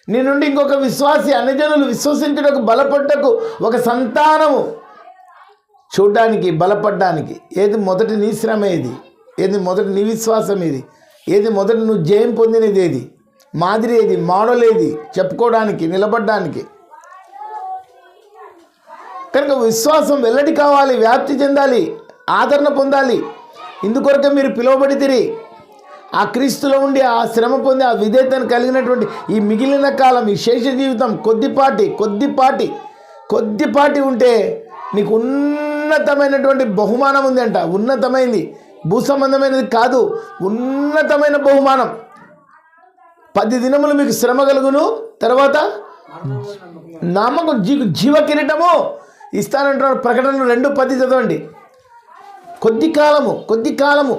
S1: నీ నుండి ఇంకొక విశ్వాసి అన్యజనులు విశ్వసించుటకు బలపడ్డకు ఒక సంతానము చూడ్డానికి బలపడ్డానికి. ఏది మొదటి నీ శ్రమ, ఏది మొదటి నీ విశ్వాసం, ఏది మొదటి నువ్వు జయం పొందినది, ఏది మాదిరి, ఏది మోడల్, ఏది చెప్పుకోవడానికి నిలబడ్డానికి. కనుక విశ్వాసం వెల్లడి కావాలి, వ్యాప్తి చెందాలి, ఆదరణ పొందాలి. ఇందుకొరకే మీరు పిలువబడితిరి. ఆ క్రీస్తులో ఉండి ఆ శ్రమ పొంది ఆ విధేయతను కలిగినటువంటి ఈ మిగిలిన కాలం, ఈ శేష జీవితం కొద్దిపాటి ఉంటే నీకు ఉన్నతమైనటువంటి బహుమానం ఉంది అంట. ఉన్నతమైనది, భూ సంబంధమైనది కాదు, ఉన్నతమైన బహుమానం. 10 దినములు మీకు శ్రమ కలుగును, తర్వాత నమ్మకం జీవ కిరీటము ఇస్తానంటున్నాడు. ప్రకటనలు 2:10 చదవండి. కొద్ది కాలము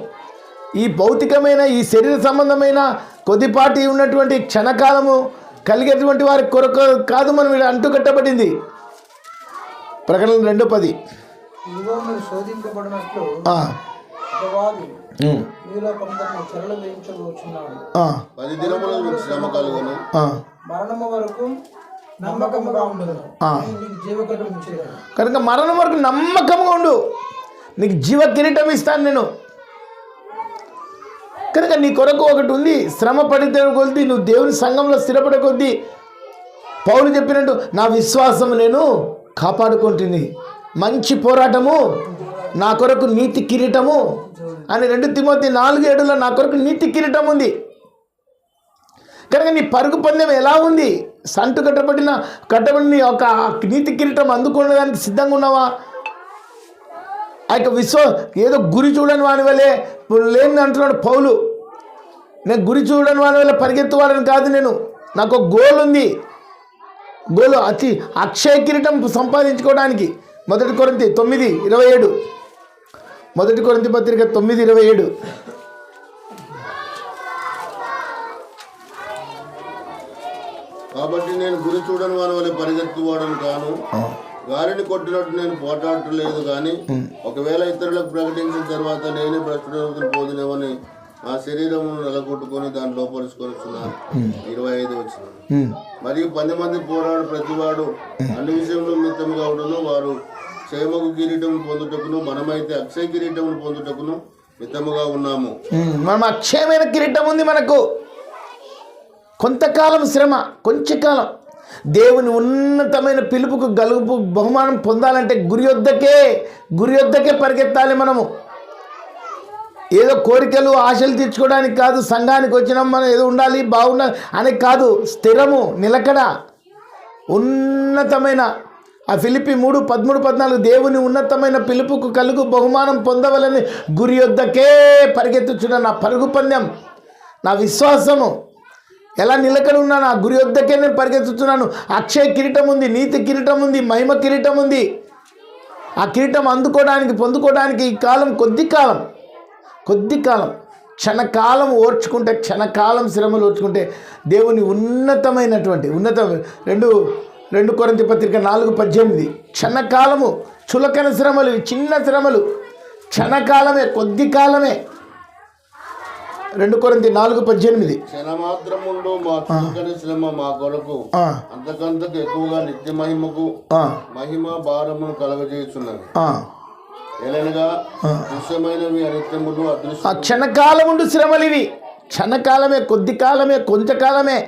S1: ఈ భౌతికమైన ఈ శరీర సంబంధమైన కొద్దిపాటి ఉన్నటువంటి క్షణకాలము కలిగేటువంటి వారి కొరకు కాదు మనం ఇలా అంటుకట్టబడింది. ప్రకటన 2:10.
S4: శోధింపబడినట్లు మీలో కొందరిని చెరలు వేయించబోచున్నాడు.
S2: 10 దినములు శ్రమ కలుగును,
S4: మరణము వరకు నమ్మకముగా ఉండదు, నీకు జీవకిరీటం ఇచ్చేది.
S1: కనుక మరణం వరకు నమ్మకంగా ఉండు, నీకు జీవ కిరీటం ఇస్తాను నేను. కనుక నీ కొరకు ఒకటి ఉంది. శ్రమ పడితే కొద్ది నువ్వు దేవుని సంఘంలో స్థిరపడే కొద్దీ పౌలు చెప్పినట్టు నా విశ్వాసం నేను కాపాడుకుంటుంది. మంచి పోరాటము, నా కొరకు నీతి కిరీటము అని 2 తిమోతి 4:7లో నా కొరకు నీతి కిరీటం ఉంది. కనుక నీ పరుగు పందెం ఎలా ఉంది? సంటు కట్టబడిన ఒక నీతి కిరీటం అందుకునేదానికి సిద్ధంగా ఉన్నావా? ఆ యొక్క ఏదో గురి చూడని వాని వల్లే లేని అంటున్నాడు పౌలు. నేను గురి చూడని వాని వల్ల పరిగెత్తువాలని కాదు, నాకు ఒక గోల్ ఉంది. గోలు అక్షయ కిరీటం సంపాదించుకోవడానికి. 1 కొరింథీ 9:27. 1 కొరింథీ పత్రిక 9:27.
S2: కాబట్టి నేను గురి చూడని వాని వల్ల పరిగెత్తువాడను కాను, గాలిని కొట్టినట్టు నేను పోటాడలేదు కానీ ఒకవేళ ఇతరులకు ప్రకటించిన తర్వాత నేనే భ్రష్టుడను పోదునేమని ఆ శరీరమును నెలకొట్టుకొని దాన్ని లోపరుచుకొనిస్తున్నాను. 25 వచ్చిన మరియు 10 మంది పోరాడు ప్రతివాడు అన్ని విషయంలో మిత్తముగా ఉండును. వారు క్షేమకు కిరీటం పొందుటకును మనమైతే అక్షయ కిరీటం పొందుటకును మిత్తముగా ఉన్నాము.
S1: మనం అక్షయమైన కిరీటం ఉంది మనకు. కొంతకాలం శ్రమ, కొంచెం కాలం. దేవుని ఉన్నతమైన పిలుపుకు గలుపు బహుమానం పొందాలంటే గురి వద్దకే పరిగెత్తాలి. మనము ఏదో కోరికలు ఆశలు తీర్చుకోవడానికి కాదు. సంఘానికి వచ్చినాం మనం ఏదో ఉండాలి బాగుండాలి అని కాదు. స్థిరము, నిలకడ, ఉన్నతమైన ఆ ఫిలిప్పి 3:13-14 దేవుని ఉన్నతమైన పిలుపుకు కలుగు బహుమానం పొందవలని గురి వద్దకే పరిగెత్తుచున్న నా పరుగు పందెం, నా విశ్వాసము ఎలా నిలకడ ఉన్నా నా గురి వద్దకే నేను పరిగెత్తుతున్నాను. అక్షయ కిరీటం ఉంది, నీతి కిరీటం ఉంది, మహిమ కిరీటం ఉంది. ఆ కిరీటం పొందుకోవడానికి ఈ కాలం కొద్ది కాలం క్షణకాలం ఓర్చుకుంటే, క్షణకాలం శ్రమలు ఓర్చుకుంటే దేవుని ఉన్నతమైనటువంటి 2 కొరింథీ పత్రిక 4:18 క్షణకాలము, చులకన శ్రమలు, చిన్న శ్రమలు క్షణకాలమే, కొద్ది కాలమే. 2 కొరింథీ 4:18
S2: క్షణమాత్రముండు మా చులకని శ్రమ మా కొరకు అంతకంతకు ఎక్కువగా నిత్య మహిమకు మహిమ భారమును కలగజేస్తున్నది. ఏలనగా దృశ్యమైనవి అనిత్యములు అదృశ్య.
S1: ఆ క్షణకాలముండు శ్రమలు ఇవి క్షణకాలమే, కొద్ది కాలమే, కొంతకాలమే.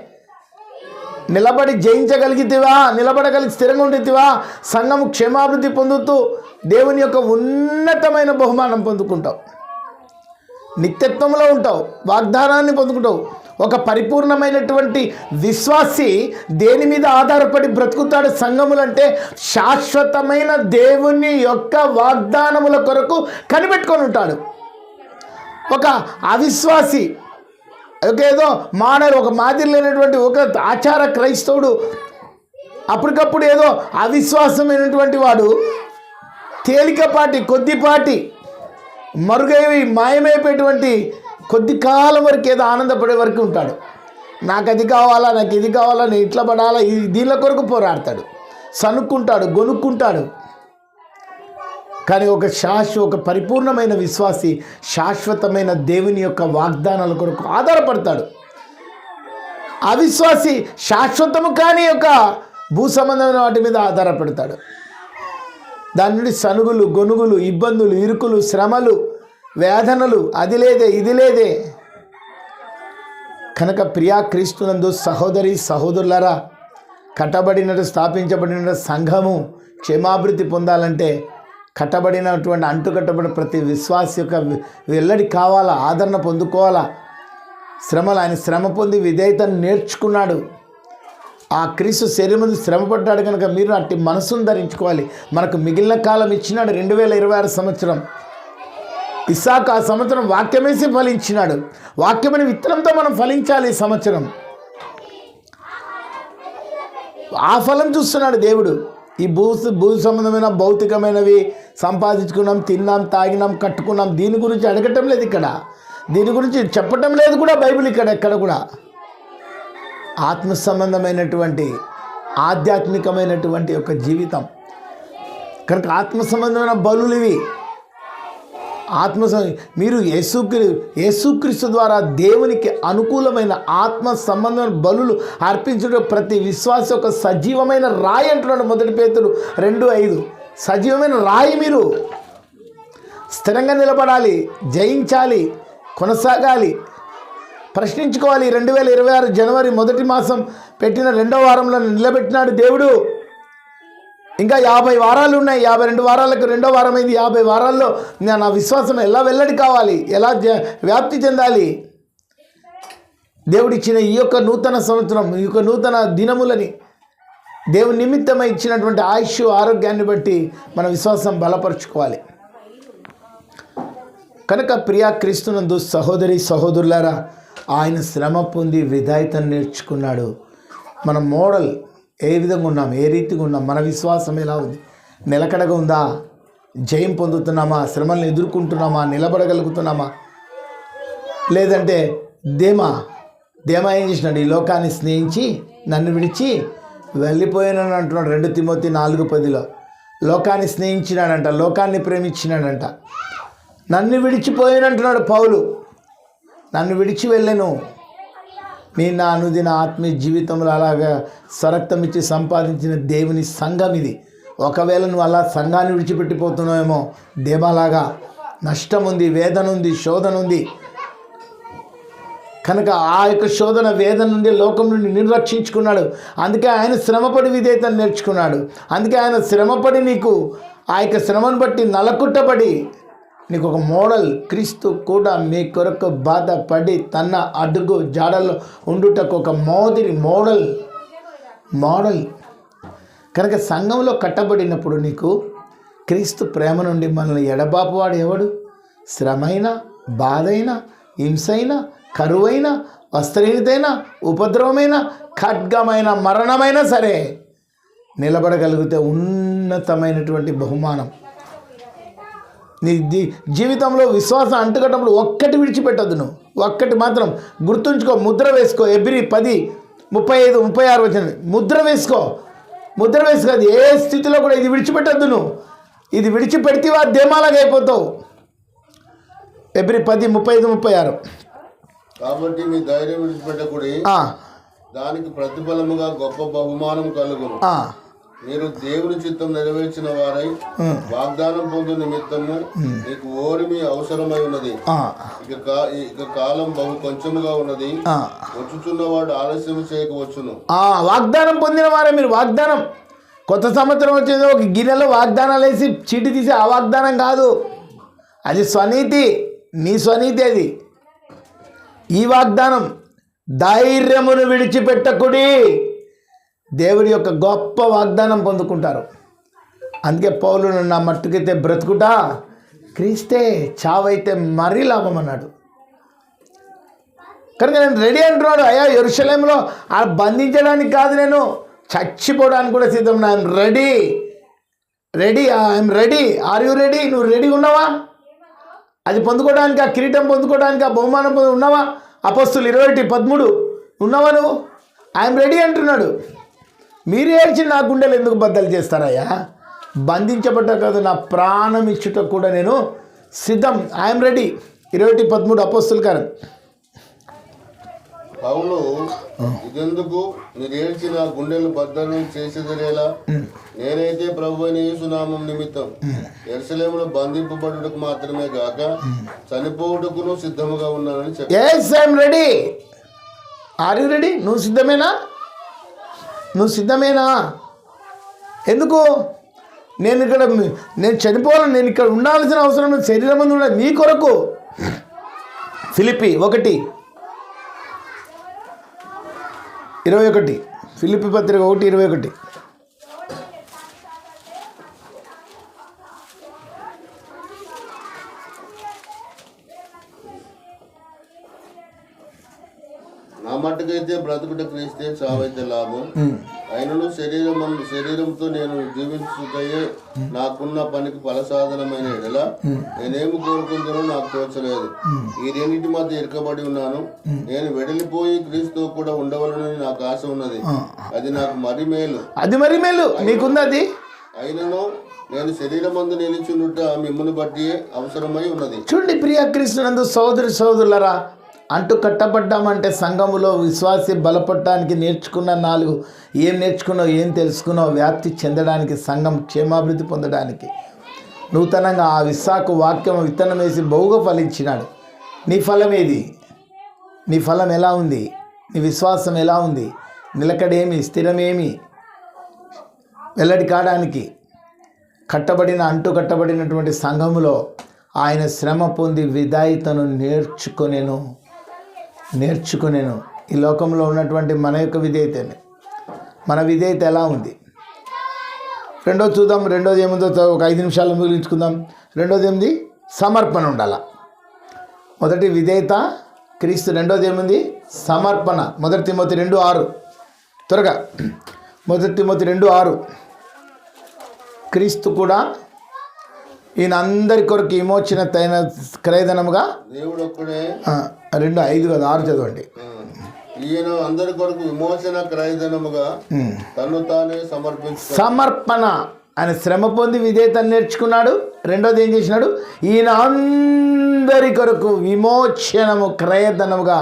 S1: నిలబడి జయించగలిగితేవా, స్థిరంగా ఉండితేవా సంఘము క్షేమాభివృద్ధి పొందుతూ దేవుని యొక్క ఉన్నతమైన బహుమానం పొందుకుంటావు. నిత్యత్వంలో ఉంటావు, వాగ్దానాన్ని పొందుకుంటావు. ఒక పరిపూర్ణమైనటువంటి విశ్వాసి దేని మీద ఆధారపడి బ్రతుకుతాడు? సంఘములంటే శాశ్వతమైన దేవుని యొక్క వాగ్దానముల కొరకు కనిపెట్టుకొని ఉంటాడు. ఒక అవిశ్వాసి, ఏదో ఒక మాదిరి లేనటువంటి ఒక ఆచార క్రైస్తవుడు, అప్పటికప్పుడు ఏదో అవిశ్వాసమైనటువంటి వాడు తేలికపాటి, కొద్దిపాటి, మాయమైపోయేటువంటి కొద్ది కాలం వరకు ఏదో ఆనందపడే వరకు ఉంటాడు. నాకు అది కావాలా, నాకు ఇది కావాలా, నేను ఇట్లా పడాలా, దీనిల కొరకు పోరాడతాడు, సనుక్కుంటాడు, గొనుక్కుంటాడు. కానీ ఒక పరిపూర్ణమైన విశ్వాసి శాశ్వతమైన దేవుని యొక్క వాగ్దానాల కొరకు ఆధారపడతాడు. అవిశ్వాసి శాశ్వతము కాని యొక్క భూ సంబంధమైన వాటి మీద ఆధారపడతాడు. దాని నుండి సనుగులు, గొనుగులు, ఇబ్బందులు, ఇరుకులు, శ్రమలు, వేదనలు, అది లేదే ఇది లేదే. కనుక ప్రియా క్రీస్తునందు సహోదరి సహోదరులారా, కట్టబడినట్టు స్థాపించబడిన సంఘము క్షేమాభివృద్ధి పొందాలంటే అంటుకట్టబడిన ప్రతి విశ్వాసి యొక్క వెల్లడి కావాలా, ఆదరణ పొందుకోవాలా. ఆయన శ్రమ పొంది విధేయతను నేర్చుకున్నాడు. ఆ క్రీస్తు శరీరం ముందు శ్రమపడ్డాడు కనుక మీరు అట్టి మనసును ధరించుకోవాలి. మనకు మిగిలిన కాలం ఇచ్చినాడు 2026 సంవత్సరం. ఇస్సాకు ఆ సంవత్సరం వాక్యమేసి ఫలించినాడు. వాక్యమైన విత్తనంతో మనం ఫలించాలి ఈ సంవత్సరం. ఆ ఫలం చూస్తున్నాడు దేవుడు. ఈ భూ సంబంధమైన భౌతికమైనవి సంపాదించుకున్నాం, తిన్నాం, తాగినాం, కట్టుకున్నాం, దీని గురించి అడగటం లేదు ఇక్కడ. దీని గురించి చెప్పటం లేదు కూడా బైబిల్ ఎక్కడ కూడా. ఆత్మ సంబంధమైనటువంటి ఆధ్యాత్మికమైనటువంటి ఒక జీవితం కనుక ఆత్మ సంబంధమైన బలులు ఇవి. మీరు యేసుక్రీస్తు ద్వారా దేవునికి అనుకూలమైన ఆత్మ సంబంధమైన బలులు అర్పించడం ప్రతి విశ్వాస ఒక సజీవమైన రాయి అంటున్నాడు 1 పేతురు 2:5. సజీవమైన రాయి. మీరు స్థిరంగా నిలబడాలి, జయించాలి, కొనసాగాలి, ప్రశ్నించుకోవాలి. 2026 జనవరి 1 మాసం పెట్టిన 2వ వారంలో నిలబెట్టినాడు దేవుడు. ఇంకా 50 వారాలు ఉన్నాయి. 52 వారాలకు 2వ వారం అయింది. 50 వారాల్లో నా విశ్వాసం ఎలా వెల్లడి కావాలి, ఎలా వ్యాప్తి చెందాలి? దేవుడిచ్చిన ఈ యొక్క నూతన సంవత్సరం, ఈ యొక్క నూతన దినములని దేవుని నిమిత్తమై ఇచ్చినటువంటి ఆయుష్, ఆరోగ్యాన్ని బట్టి మన విశ్వాసం బలపరుచుకోవాలి. కనుక ప్రియా క్రీస్తునందు సహోదరి సహోదరులారా, ఆయన శ్రమ పొంది విధేయతను నేర్చుకున్నాడు. మన మోడల్ ఏ విధంగా ఉన్నాం, ఏ రీతిగా ఉన్నాం, మన విశ్వాసం ఎలా ఉంది, నిలకడగా ఉందా, జయం పొందుతున్నామా, శ్రమలను ఎదుర్కొంటున్నామా, నిలబడగలుగుతున్నామా, లేదంటే దేమా ఏం చేసినాడు? ఈ లోకాన్ని స్నేహించి నన్ను విడిచి వెళ్ళిపోయానని అంటున్నాడు 2 తిమోతి 4:10. లోకాన్ని స్నేహించినాడంట, లోకాన్ని ప్రేమించినాడంట. నన్ను విడిచిపోయానంటున్నాడు పౌలు. నన్ను విడిచి వెళ్ళను. నా అనుదిన ఆత్మీయ జీవితంలో అలాగా స్వరక్తం ఇచ్చి సంపాదించిన దేవుని సంఘం ఇది. ఒకవేళ నువ్వు అలా సంఘాన్ని విడిచిపెట్టిపోతున్నావేమో, దేవాలాగా నష్టం ఉంది, వేదన ఉంది, శోధన ఉంది. కనుక ఆ యొక్క శోధన వేదన నుండి, లోకం నుండి నిర్రక్షించుకున్నాడు. అందుకే ఆయన శ్రమపడి విధేయతను నేర్చుకున్నాడు. అందుకే ఆయన శ్రమపడి నీకు ఆ యొక్క శ్రమను బట్టి నలకుట్టబడి నీకు ఒక మోడల్. క్రీస్తు కూడా మీ కొరకు బాధపడి తన అడుగు జాడల్లో ఉండుటకు ఒక మోడల్. కనుక సంఘంలో కట్టబడినప్పుడు నీకు క్రీస్తు ప్రేమ నుండి మనల్ని ఎడబాపువాడు ఎవడు? శ్రమైనా, బాధైనా, హింసైనా, కరువైన, వస్త్రహీనతైనా, ఉపద్రవమైన, ఖడ్గమైన, మరణమైనా సరే నిలబడగలిగితే ఉన్నతమైనటువంటి బహుమానం. నీ జీవితంలో విశ్వాసం అంటుకట్టప్పుడు ఒక్కటి విడిచిపెట్టద్దు. నువ్వు ఒక్కటి మాత్రం గుర్తుంచుకో, ముద్ర వేసుకో. ఎబ్రీ 10:35-36 వచ్చింది. ముద్ర వేసుకో. అది ఏ స్థితిలో కూడా ఇది విడిచిపెట్టద్దు. నువ్వు ఇది విడిచిపెడితేవా దేమాలాగా అయిపోతావు. ఎబ్రీ 10:35-36.
S2: కాబట్టి మీ ధైర్యం విడిచిపెట్టకూడి, దానికి ప్రతిఫలముగా గొప్ప బహుమానం కలుగును. మీరు దేవుని చిత్తం నెరవేర్చిన వారై వాగ్దానం పొందు నిమిత్తము మీకు ఓరిమి అవసరమై ఉన్నది. ఇక కాలం బహు కొంచెముగా ఉన్నది. వచ్చుచున్నవాడు ఆలస్యం చేయకవచ్చును.
S1: వాగ్దానం పొందిన వారే మీరు. వాగ్దానం కొత్త సంవత్సరం వచ్చింది, ఒక గిన్నెలో వాగ్దానాలు వేసి చీటి తీసి ఆ వాగ్దానం కాదు. అది స్వనీతి, నీ స్వనీతి అది. ఈ వాగ్దానం ధైర్యమును విడిచిపెట్టకుడి. దేవుడి యొక్క గొప్ప వాగ్దానం పొందుకుంటారు. అందుకే పౌలు నా మట్టుకైతే బ్రతుకుటా క్రీస్తే, చావైతే మరీ లాభం అన్నాడు. కనుక నేను రెడీ అంటున్నాడు. అయ్యా యెరూషలేములో బంధించడానికి కాదు, నేను చచ్చిపోవడానికి కూడా సిద్ధం. I'm ready. I'm ready. Are you ready? నువ్వు రెడీ ఉన్నావా? అది పొందుకోవడానికి, ఆ కిరీటం పొందుకోవడానికి, ఆ బహుమానం ఉన్నావా? అపోస్తులు 21:13 ఉన్నావా నువ్వు? ఐఎమ్ రెడీ అంటున్నాడు. మీరు ఏడ్చి నా గుండెలు ఎందుకు బద్దలు చేస్తారయ్యా? బంధించబడ్డ కాదు, నా ప్రాణం ఇచ్చుట కూడా నేను సిద్ధం. I'm ready. 21:13 అపోస్తుల కార్యం.
S2: పౌలు, ఇదెందుకు మీరు ఏడ్చి నా గుండెలు బద్దలు చేసేదరేలా? నేనైతే ప్రభు అయిన యేసు నామం నిమిత్తం యెరూషలేములో బంధింపబడుటకు మాత్రమే గాక చనిపోవుటకును సిద్ధముగా ఉన్నానని చెప్పాను.
S1: yes, I am ready. Are you ready? నువ్వు సిద్ధమేనా? ఎందుకు? నేను చనిపోవాలని, నేను ఇక్కడ ఉండాల్సిన అవసరం శరీరం మందు ఉండాలి మీ కొరకు. ఫిలిప్పీ 1:21. ఫిలిప్పీ పత్రిక 1:21.
S2: నా మట్టుకైతే బ్రతుకుట క్రీస్తే, చావైతే లాభం. అయినను శరీరంతో నేను జీవించుటయే నాకున్న పనికి ఫలసాధనమైన ఎడల నేనేమి కోరుకుంటానో నాకు తోచలేదు. ఈ రెండింటి మధ్య ఇరకబడి ఉన్నాను. నేను వెడలిపోయి క్రీస్తు కూడా ఉండవలనని నాకు ఆశ ఉన్నది. అది నాకు మరి మేలు.
S1: నీకుంది అది.
S2: అయినను నేను శరీరమందు నిలిచుండుట మిమ్మల్ని బట్టి అవసరమై ఉన్నది.
S1: చూడండి ప్రియ క్రీస్తునందు సోదరులరా, అంటూ కట్టబడ్డామంటే సంఘములో విశ్వాసి బలపడటానికి నేర్చుకున్న 4 ఏం నేర్చుకున్నావు, ఏం తెలుసుకున్నావు, వ్యాప్తి చెందడానికి, సంఘం క్షేమాభివృద్ధి పొందడానికి నూతనంగా ఆ విశాఖ వాక్యం విత్తనం వేసి బహుగా ఫలించినాడు. నీ ఫలం ఏది? నీ ఫలం ఎలా ఉంది? నీ విశ్వాసం ఎలా ఉంది? నిలకడేమి, స్థిరమేమి? వెల్లడి కాడానికి అంటూ కట్టబడినటువంటి సంఘములో ఆయన శ్రమ పొంది విధాయితను నేర్చుకునేను. ఈ లోకంలో ఉన్నటువంటి మన యొక్క విధేయతని, మన విధేయత ఎలా ఉంది? రెండోది చూద్దాం. రెండోది ఏముందో ఒక 5 నిమిషాలు ముగించుకుందాం. రెండోది ఏముంది? సమర్పణ ఉండాల. మొదటి విధేయత క్రీస్తు, రెండోది ఏముంది? సమర్పణ. 1 తిమోతి 2:6. త్వరగా 1 తిమోతి 2:6. క్రీస్తు కూడా ఈయన అందరి కొరకు విమోచన క్రయధనముగా
S2: దేవుడు ఒక్కడే.
S1: 2:5 కాదు 6 చదవండి.
S2: ఈయన అందరి కొరకు విమోచన క్రయధనముగా తను తానే సమర్పణ.
S1: ఆయన శ్రమ పొంది విధేయతను నేర్చుకున్నాడు. రెండోది ఏం చేసినాడు? ఈయన అందరి కొరకు విమోచనము క్రయధనముగా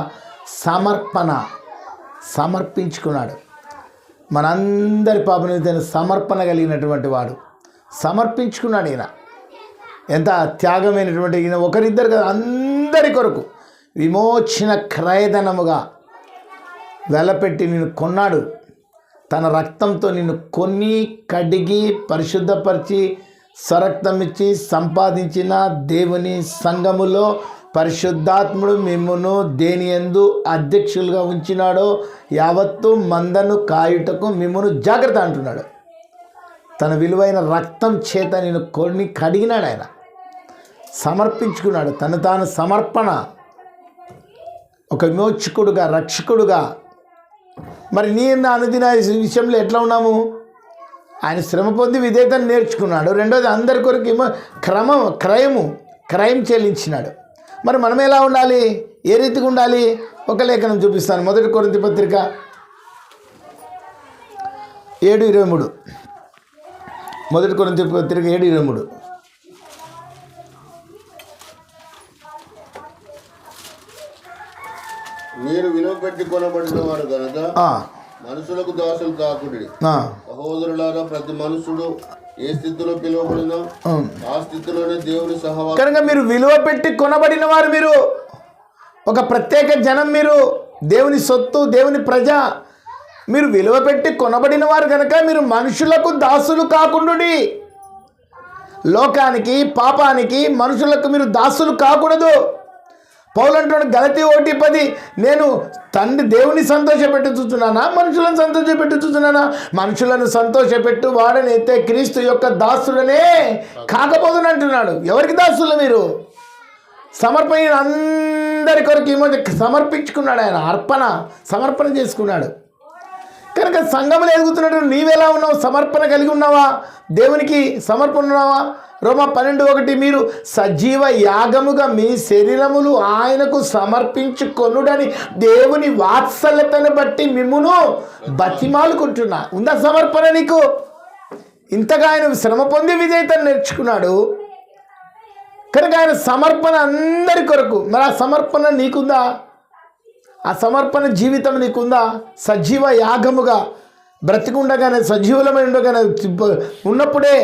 S1: సమర్పించుకున్నాడు. మనందరి పాప నిమిత్తం సమర్పణ కలిగినటువంటి వాడు సమర్పించుకున్నాడు. ఈయన ఎంత త్యాగమైనటువంటి ఈయన ఒకరిద్దరు కదా, అందరి కొరకు విమోచన క్రయధనముగా వెలపెట్టి నిన్ను కొన్నాడు. తన రక్తంతో నిన్ను కొన్ని కడిగి పరిశుద్ధపరిచి స్వరక్తం ఇచ్చి సంపాదించిన దేవుని సంఘములో పరిశుద్ధాత్ముడు మిమ్మును దేని యందు అధ్యక్షులుగా ఉంచినాడో యావత్తు మందను కాయుటకు మిమ్మును జాగ్రత్త అంటున్నాడు. తన విలువైన రక్తం చేత నేను కొన్ని కడిగినాడు. ఆయన సమర్పించుకున్నాడు. తను తాను సమర్పణ, ఒక విమోచకుడుగా, రక్షకుడుగా. మరి నీ అనుదిన విషయంలో ఎట్లా ఉన్నాము? ఆయన శ్రమ పొంది విధేయతను నేర్చుకున్నాడు. రెండోది అందరి కొరకు క్రయం చెల్లించినాడు. మరి మనం ఎలా ఉండాలి? ఏ రీతిగా ఉండాలి? ఒక లేఖనం చూపిస్తాను. 1 కొరింథీ పత్రిక 7:23. 1 కొరింథీ పత్రిక 7:23.
S2: మీరు విలువ పెట్టి కొనబడిన వారు కనుక మనుషులకు దాసులు కాకుడి. సహోదరులారా, ప్రతి మనుషుడు ఏ స్థితిలో పిలువబడినా ఆ స్థితిలోనే దేవుని సహవాసం.
S1: కనుక మీరు విలువ పెట్టి కొనబడిన వారు, మీరు ఒక ప్రత్యేక జనం, మీరు దేవుని సొత్తు, దేవుని ప్రజ. మీరు విలువ పెట్టి కొనబడిన వారు కనుక మీరు మనుషులకు దాసులు కాకుండుడి. లోకానికి, పాపానికి, మనుషులకు మీరు దాసులు కాకూడదు. పౌలు అంటున్నాడు గలతీ 1:10, నేను తండ్రి దేవుని సంతోషపెట్టి చూస్తున్నానా, మనుషులను సంతోషపెట్టి చూస్తున్నానా? మనుషులను సంతోషపెట్టు వాడనైతే క్రీస్తు యొక్క దాసులనే కాకపోదును అంటున్నాడు. ఎవరికి దాసులు మీరు? సమర్పణ అందరి కొరకు ఈ మధ్య సమర్పించుకున్నాడు. ఆయన సమర్పణ చేసుకున్నాడు. కనుక సంఘములు ఎదుగుతున్నట్టు నీవెలా ఉన్నావు? సమర్పణ కలిగి ఉన్నావా? దేవునికి సమర్పణ ఉన్నావా? రోమా 12:1, మీరు సజీవ యాగముగా మీ శరీరములు ఆయనకు సమర్పించుకొనుడని దేవుని వాత్సల్యతను బట్టి మిమ్మును బతిమాలుకుంటున్నా. ఉందా సమర్పణ నీకు? ఇంతగా ఆయన శ్రమ పొంది విధేయతను నేర్చుకున్నాడు కనుక ఆయన సమర్పణ అందరి కొరకు. మరి ఆ సమర్పణ నీకుందా? ఆ సమర్పణ జీవితం నీకుందా? సజీవ యాగముగా బ్రతికుండగానే, సజీవులమై ఉండగానే, ఉన్నప్పుడే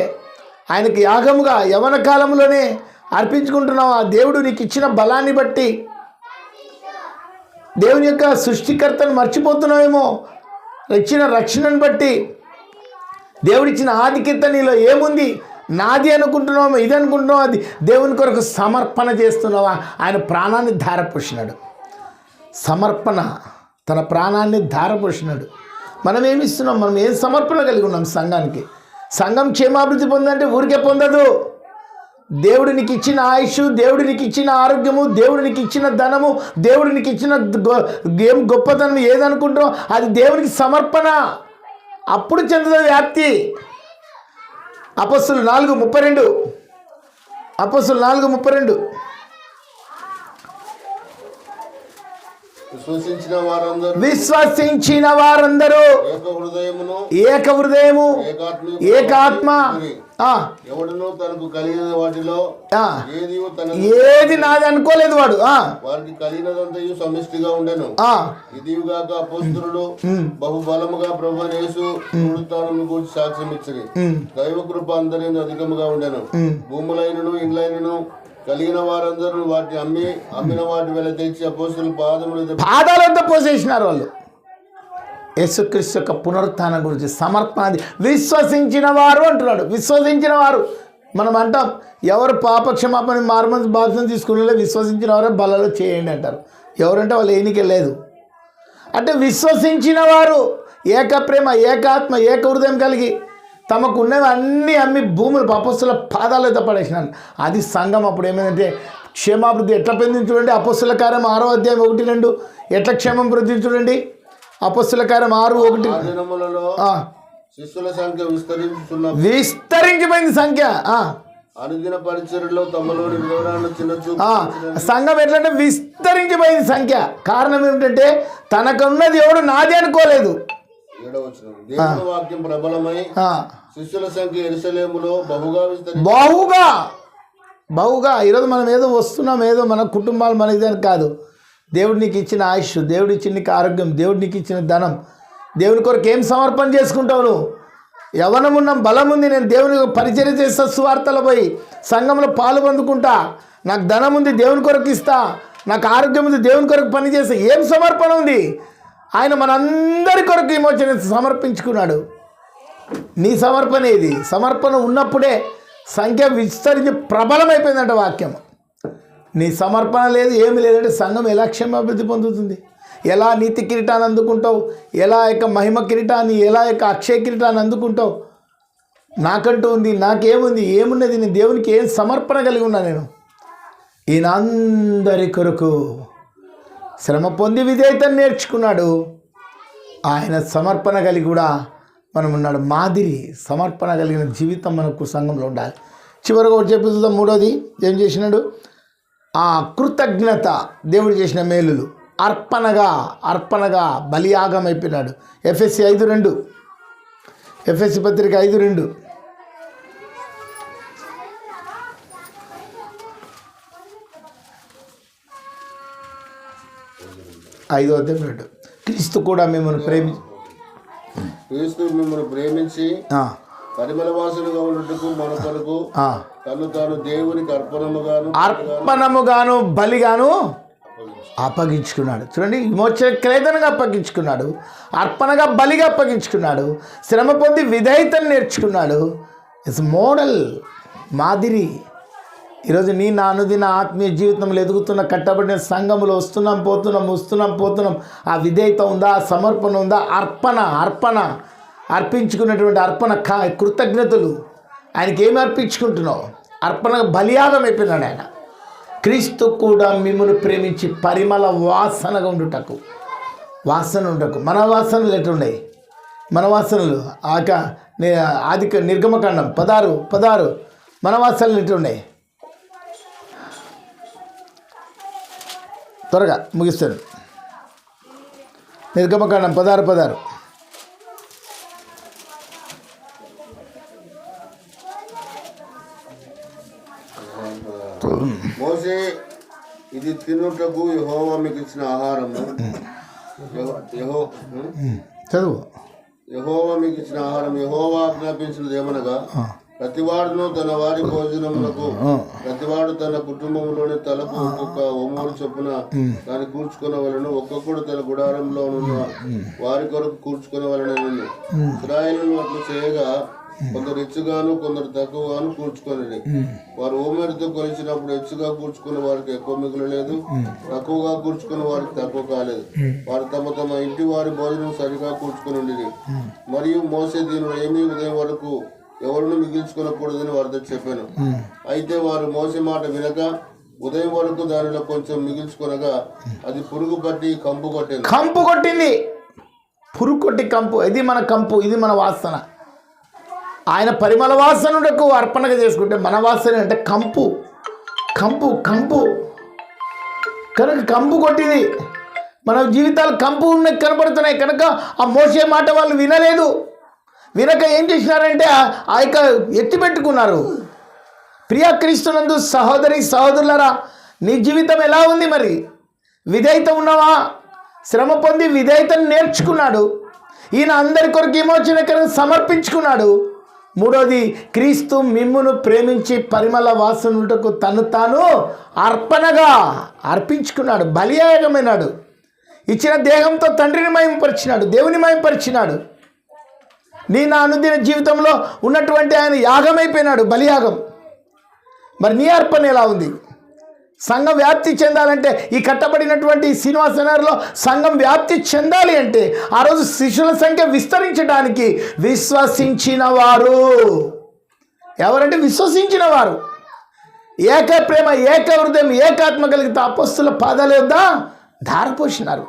S1: ఆయనకి యాగముగా యవన కాలంలోనే అర్పించుకుంటున్నావు. ఆ దేవుడు నీకు ఇచ్చిన బలాన్ని బట్టి, దేవుని యొక్క సృష్టికర్తను మర్చిపోతున్నావేమో. ఇచ్చిన రక్షణను బట్టి, దేవుడిచ్చిన ఆధిక్యత నీలో ఏముంది? నాది అనుకుంటున్నావు, ఇది అనుకుంటున్నావు, అది దేవుని కొరకు సమర్పణ చేస్తున్నావా? ఆయన ప్రాణాన్ని ధారపోసినాడు. సమర్పణ, తన ప్రాణాన్ని ధారపోసినాడు. మనం ఏమిస్తున్నాం? మనం ఏం సమర్పణ కలిగి ఉన్నాం సంఘానికి? సంఘం క్షేమాభివృద్ధి పొందంటే ఊరికే పొందదు. దేవుడు నీకు ఇచ్చిన ఆయుష్, దేవుడు నీకు ఇచ్చిన ఆరోగ్యము, దేవుడు నీకు ఇచ్చిన ధనము, దేవుడు నీకు ఇచ్చిన ఏం గొప్పతనం ఏదనుకుంటావు అది దేవునికి సమర్పణ. అప్పుడు చెందుతుంది వ్యాప్తి. అపొస్తలులు 4:32 విశ్వసించిన వారందరూ ఏక హృదయము ఏకాత్మ.
S2: ఎవడును తనకు కలిగిన వాటిలో
S1: ఏది నాది అనుకోలేదు వాడు.
S2: వారికి కలిగినదంతయు సమిష్టిగా ఉండెను. ఇదిగాక అపోస్తలుడు బహుబలముగా ప్రభువైన యేసు పునరుత్థానమును గూర్చి సాక్ష్యం ఇచ్చిరి. దైవ కృప అందరి అధికముగా ఉండెను. భూములైనను ఇండ్లైనను కలిగిన వారందరూ వాటిని అమ్మిన వాటి వెల తెచ్చి అపోస్తలుల
S1: పాదాలంతా పోసేసినారు వాళ్ళు. యేసుక్రీస్తు యొక్క పునరుత్థానం గురించి సమర్పణ. విశ్వసించిన వారు అంటున్నాడు. విశ్వసించిన వారు మనం అంటాం, ఎవరు పాపక్షమాపణ మారుమనసు బాప్తిసం తీసుకునే విశ్వసించిన వారే బలలో చేయండి అంటారు. ఎవరంటే వాళ్ళు ఏనికే లేదు. అంటే విశ్వసించిన వారు ఏక ప్రేమ, ఏకాత్మ, ఏక హృదయం కలిగి తమకు ఉన్నవి అన్నీ అమ్మి భూములు అపొస్తలుల పాదాలతో పడేసినాను. అది సంఘం. అప్పుడు ఏమైందంటే క్షేమాభివృద్ధి ఎట్లా పొందింది చూడండి. అపొస్తలుల కార్యం 6:1-2 ఎట్లా క్షేమం వృద్ధి చూడండి. అపొస్తలుల కార్యం 6:1
S2: శిష్యుల సంఖ్య
S1: విస్తరించిపోయింది సంఖ్య.
S2: అనుదిన పరిచర్యలో తమలోని వివరాలను చిన్న
S1: సంఘం ఎట్లంటే విస్తరించిపోయింది సంఖ్య. కారణం ఏమిటంటే తనకున్నది ఎవడు నాది అనుకోలేదు.
S2: దేవుని వాక్యం ప్రబలమై శిష్యుల సంఖ్య యెరూషలేములో బహుగా
S1: బహుగా ఈరోజు మనం ఏదో వస్తున్నాం, ఏదో మన కుటుంబాలు మనకి దానికి కాదు. దేవుడు నీకు ఇచ్చిన ఆయుష్, దేవుడు ఇచ్చిన నీకు ఆరోగ్యం, దేవుడు నీకు ఇచ్చిన ధనం, దేవుని కొరకు ఏం సమర్పణ చేసుకుంటావు నువ్వు? యవ్వనం ఉన్న బలం ఉంది, నేను దేవుని పరిచర్య చేస్తా, సువార్తలో పోయి సంఘంలో పాలు పొందుకుంటా, నాకు ధనం ఉంది దేవుని కొరకు ఇస్తా, నాకు ఆరోగ్యం ఉంది దేవుని కొరకు పని చేస్తా, ఏం సమర్పణ ఉంది? ఆయన మనందరి కొరకు విమోచన సమర్పించుకున్నాడు. నీ సమర్పణ ఇది. సమర్పణ ఉన్నప్పుడే సంఖ్య విస్తరించి ప్రబలమైపోయిందంట వాక్యం. నీ సమర్పణ లేదు, ఏమి లేదంటే సంఘం ఎలా క్షేమాభివృద్ధి పొందుతుంది? ఎలా నీతి కిరీటాన్ని అందుకుంటావు? ఎలా యొక్క మహిమ కిరీటాన్ని, ఎలా యొక్క అక్షయ కిరీటాన్ని అందుకుంటావు? నాకంటూ ఉంది, నాకేముంది, ఏమున్నది? నేను దేవునికి ఏం సమర్పణ కలిగి ఉన్నా? నేను ఈయన అందరి కొరకు శ్రమ పొంది విధేయతను నేర్చుకున్నాడు. ఆయన సమర్పణ కలిగి కూడా మనం ఉన్నాడు. మాదిరి సమర్పణ కలిగిన జీవితం మనకు సంఘంలో ఉండాలి. చివరిగా ఒకటి చెప్పి చూద్దాం. మూడోది ఏం చేసినాడు? ఆ కృతజ్ఞత, దేవుడు చేసిన మేలులు అర్పణగా బలియాగం అయిపోయినాడు. ఎఫ్ఎస్సి 5:2, ఎఫ్ఎస్సి పత్రిక 5:2. 5:2 క్రీస్తు కూడా మిమ్మల్ని
S2: ప్రేమించి పరిమళ వాసనగా ఉన్నట్టుకు మన కొరకు తను తాను దేవునికి అర్పణముగాను బలిగాను
S1: అప్పగించుకున్నాడు. చూడండి, విమోచన క్రేదనగా అప్పగించుకున్నాడు, అర్పణగా బలిగా అప్పగించుకున్నాడు, శ్రమ పొంది విధేయతను నేర్చుకున్నాడు. ఇట్స్ మోడల్, మాదిరి. ఈరోజు నా అనుదిన ఆత్మీయ జీవితంలో ఎదుగుతున్న కట్టబడిన సంఘములో వస్తున్నాం పోతున్నాం. ఆ విధేయత ఉందా? ఆ సమర్పణ ఉందా? అర్పణ అర్పించుకున్నటువంటి అర్పణ కృతజ్ఞతలు. ఆయనకి ఏమి అర్పించుకుంటున్నావు? అర్పణ బలియాగం అయిపోయినాడు ఆయన. క్రీస్తు కూడా మిమ్మల్ని ప్రేమించి పరిమళ వాసనగా ఉండుటకు మన వాసనలు ఎట్లున్నాయి? మన వాసనలు నిర్గమకాండం 16 మన వాసనలు ఎట్లున్నాయి? త్వరగా ముగిస్తాను. నిర్గమకాండం 16.
S2: మోసే, ఇది తినుటకు యెహోవా మీకు ఇచ్చిన ఆహారము.
S1: చదువు.
S2: యెహోవా మీకు ఇచ్చిన ఆహారం. యెహోవా ఆజ్ఞాపించినది ఏమనగా, ప్రతివాడును తన వారి భోజనములకు ప్రతివాడు తన కుటుంబంలోని తలకు ఒక్కొక్క ఒమూరు చొప్పున దాన్ని కూర్చుకునవలను, ఒక్కొక్కడు తన గుడారంలో ఉన్న వారి కొరకు కూర్చుకునవలనని. ఇశ్రాయేలును అట్లు చేయగా కొందరు హెచ్చుగాను కొందరు తక్కువగాను కూర్చుకొనిది. వారు ఓమెరుతో కొలిచినప్పుడు హెచ్చుగా కూర్చుకున్న వారికి ఎక్కువ మిగులలేదు, తక్కువగా కూర్చుకున్న వారికి తక్కువ కాలేదు. వారు తమ ఇంటి వారి భోజనం సరిగా కూర్చుకుని ఉండేది. మరియు మోసే దీనిలో ఏమీ ఉదయం వరకు ఎవరిని మిగిల్చుకోకూడదని వారితో చెప్పాను. అయితే వారు మోసే మాట వినక ఉదయం వరకు దానిలో కొంచెం మిగిల్చుకొనగా అది పురుగు పట్టి కంపు కొట్టింది. పురుగు కొట్టి కంపు. ఇది మన కంపు, ఇది మన వాసన. ఆయన పరిమళ వాసనకు అర్పణగా చేసుకుంటే మన వాసన అంటే కంపు కనుక కంపు కొట్టింది. మన జీవితాలు కంపు ఉన్నది కనబడుతున్నాయి. కనుక ఆ మోసే మాట వాళ్ళు వినక ఏం చేసినారంటే ఆ యొక్క ఎత్తిపెట్టుకున్నారు. ప్రియా క్రీస్తునందు సహోదరులారా, నీ జీవితం ఎలా ఉంది? మరి విధేయత ఉన్నావా? శ్రమ పొంది విధేయతను నేర్చుకున్నాడు. ఈయన అందరి కొరకు విమోచనకరం సమర్పించుకున్నాడు. మూడోది, క్రీస్తు మిమ్మును ప్రేమించి పరిమళ వాసనకు తను తాను అర్పణగా అర్పించుకున్నాడు, బలియాగమైనాడు. ఇచ్చిన దేహంతో తండ్రిని మహిమపరిచినాడు, దేవుని మహిమపరిచినాడు. నా అనుదిన జీవితంలో ఉన్నటువంటి ఆయన యాగమైపోయినాడు, బలియాగం. మరి నీ అర్పణ ఎలా ఉంది? సంఘం వ్యాప్తి చెందాలంటే, ఈ కట్టబడినటువంటి శ్రీనివాసనగర్లో సంఘం వ్యాప్తి చెందాలి అంటే, ఆ రోజు శిష్యుల సంఖ్య విస్తరించడానికి విశ్వసించిన వారు ఎవరంటే విశ్వసించిన వారు ఏక ప్రేమ, ఏక హృదయం, ఏకాత్మ కలిగితే అపొస్తలుల పాదాల యొద్ద ధారపోసినారు,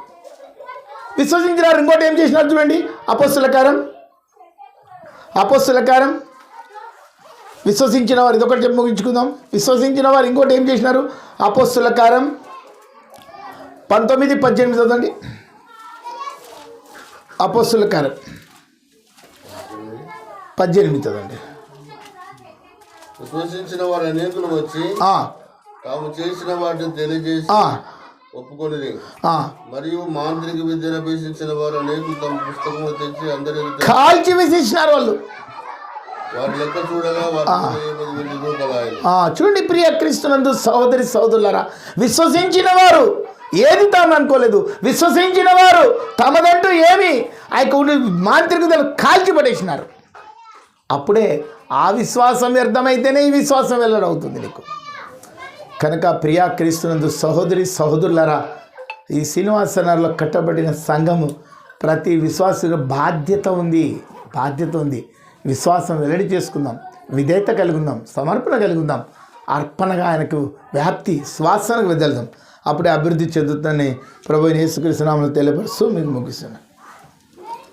S2: విశ్వసించినారు. ఇంకోటి ఏం చేసినారు చూడండి, అపొస్తలుల కార్యం విశ్వసించిన వారు. ఇదొకటి చెప్పి ముగించుకుందాం. విశ్వసించిన వారు ఇంకోటి ఏం చేసినారు? అపొస్తలుల కార్యం 19:18 చదవండి. అపొస్తలుల కార్యం
S1: 18 చదవండి.
S2: విశ్వసించిన వారు అనేకులు వచ్చి తాము చేసిన వాటిని తెలియజేసి ఒప్పుకొని మరియు మాంత్రిక విద్యను అభ్యసించిన వారు అనేకులు తమ పుస్తకములు తెచ్చి అందరి
S1: కాల్చి విసిస్తున్నారు వాళ్ళు.
S2: వారి లెక్క చూడగా
S1: చూడండి ప్రియ క్రీస్తునందు సహోదరి సహోదరులారా, విశ్వసించిన వారు ఏది తాము అనుకోలేదు, విశ్వసించిన వారు తమదంటూ ఏమి ఆ యొక్క మాంత్రికతలు కాల్చి పడేసినారు. అప్పుడే ఆ విశ్వాసం వ్యర్థమైతేనే ఈ విశ్వాసం వెల్లడవుతుంది నీకు. కనుక ప్రియా క్రీస్తునందు సహోదరి సహోదరులారా, ఈ శ్రీనివాసనగర్లో కట్టబడిన సంఘము ప్రతి విశ్వాస బాధ్యత ఉంది. విశ్వాసం వెల్లడి చేసుకుందాం, విధేయత కలిగి ఉందాం, సమర్పణ కలిగి ఉందాం, అర్పణగా ఆయనకు వ్యాప్తి శ్వాసనకు వెదలుదాం. అప్పుడే అభివృద్ధి చెందుతుందని ప్రభువైన యేసుక్రీస్తు నామములో తెలియపరుస్తూ మీకు ముగిస్తున్నాను.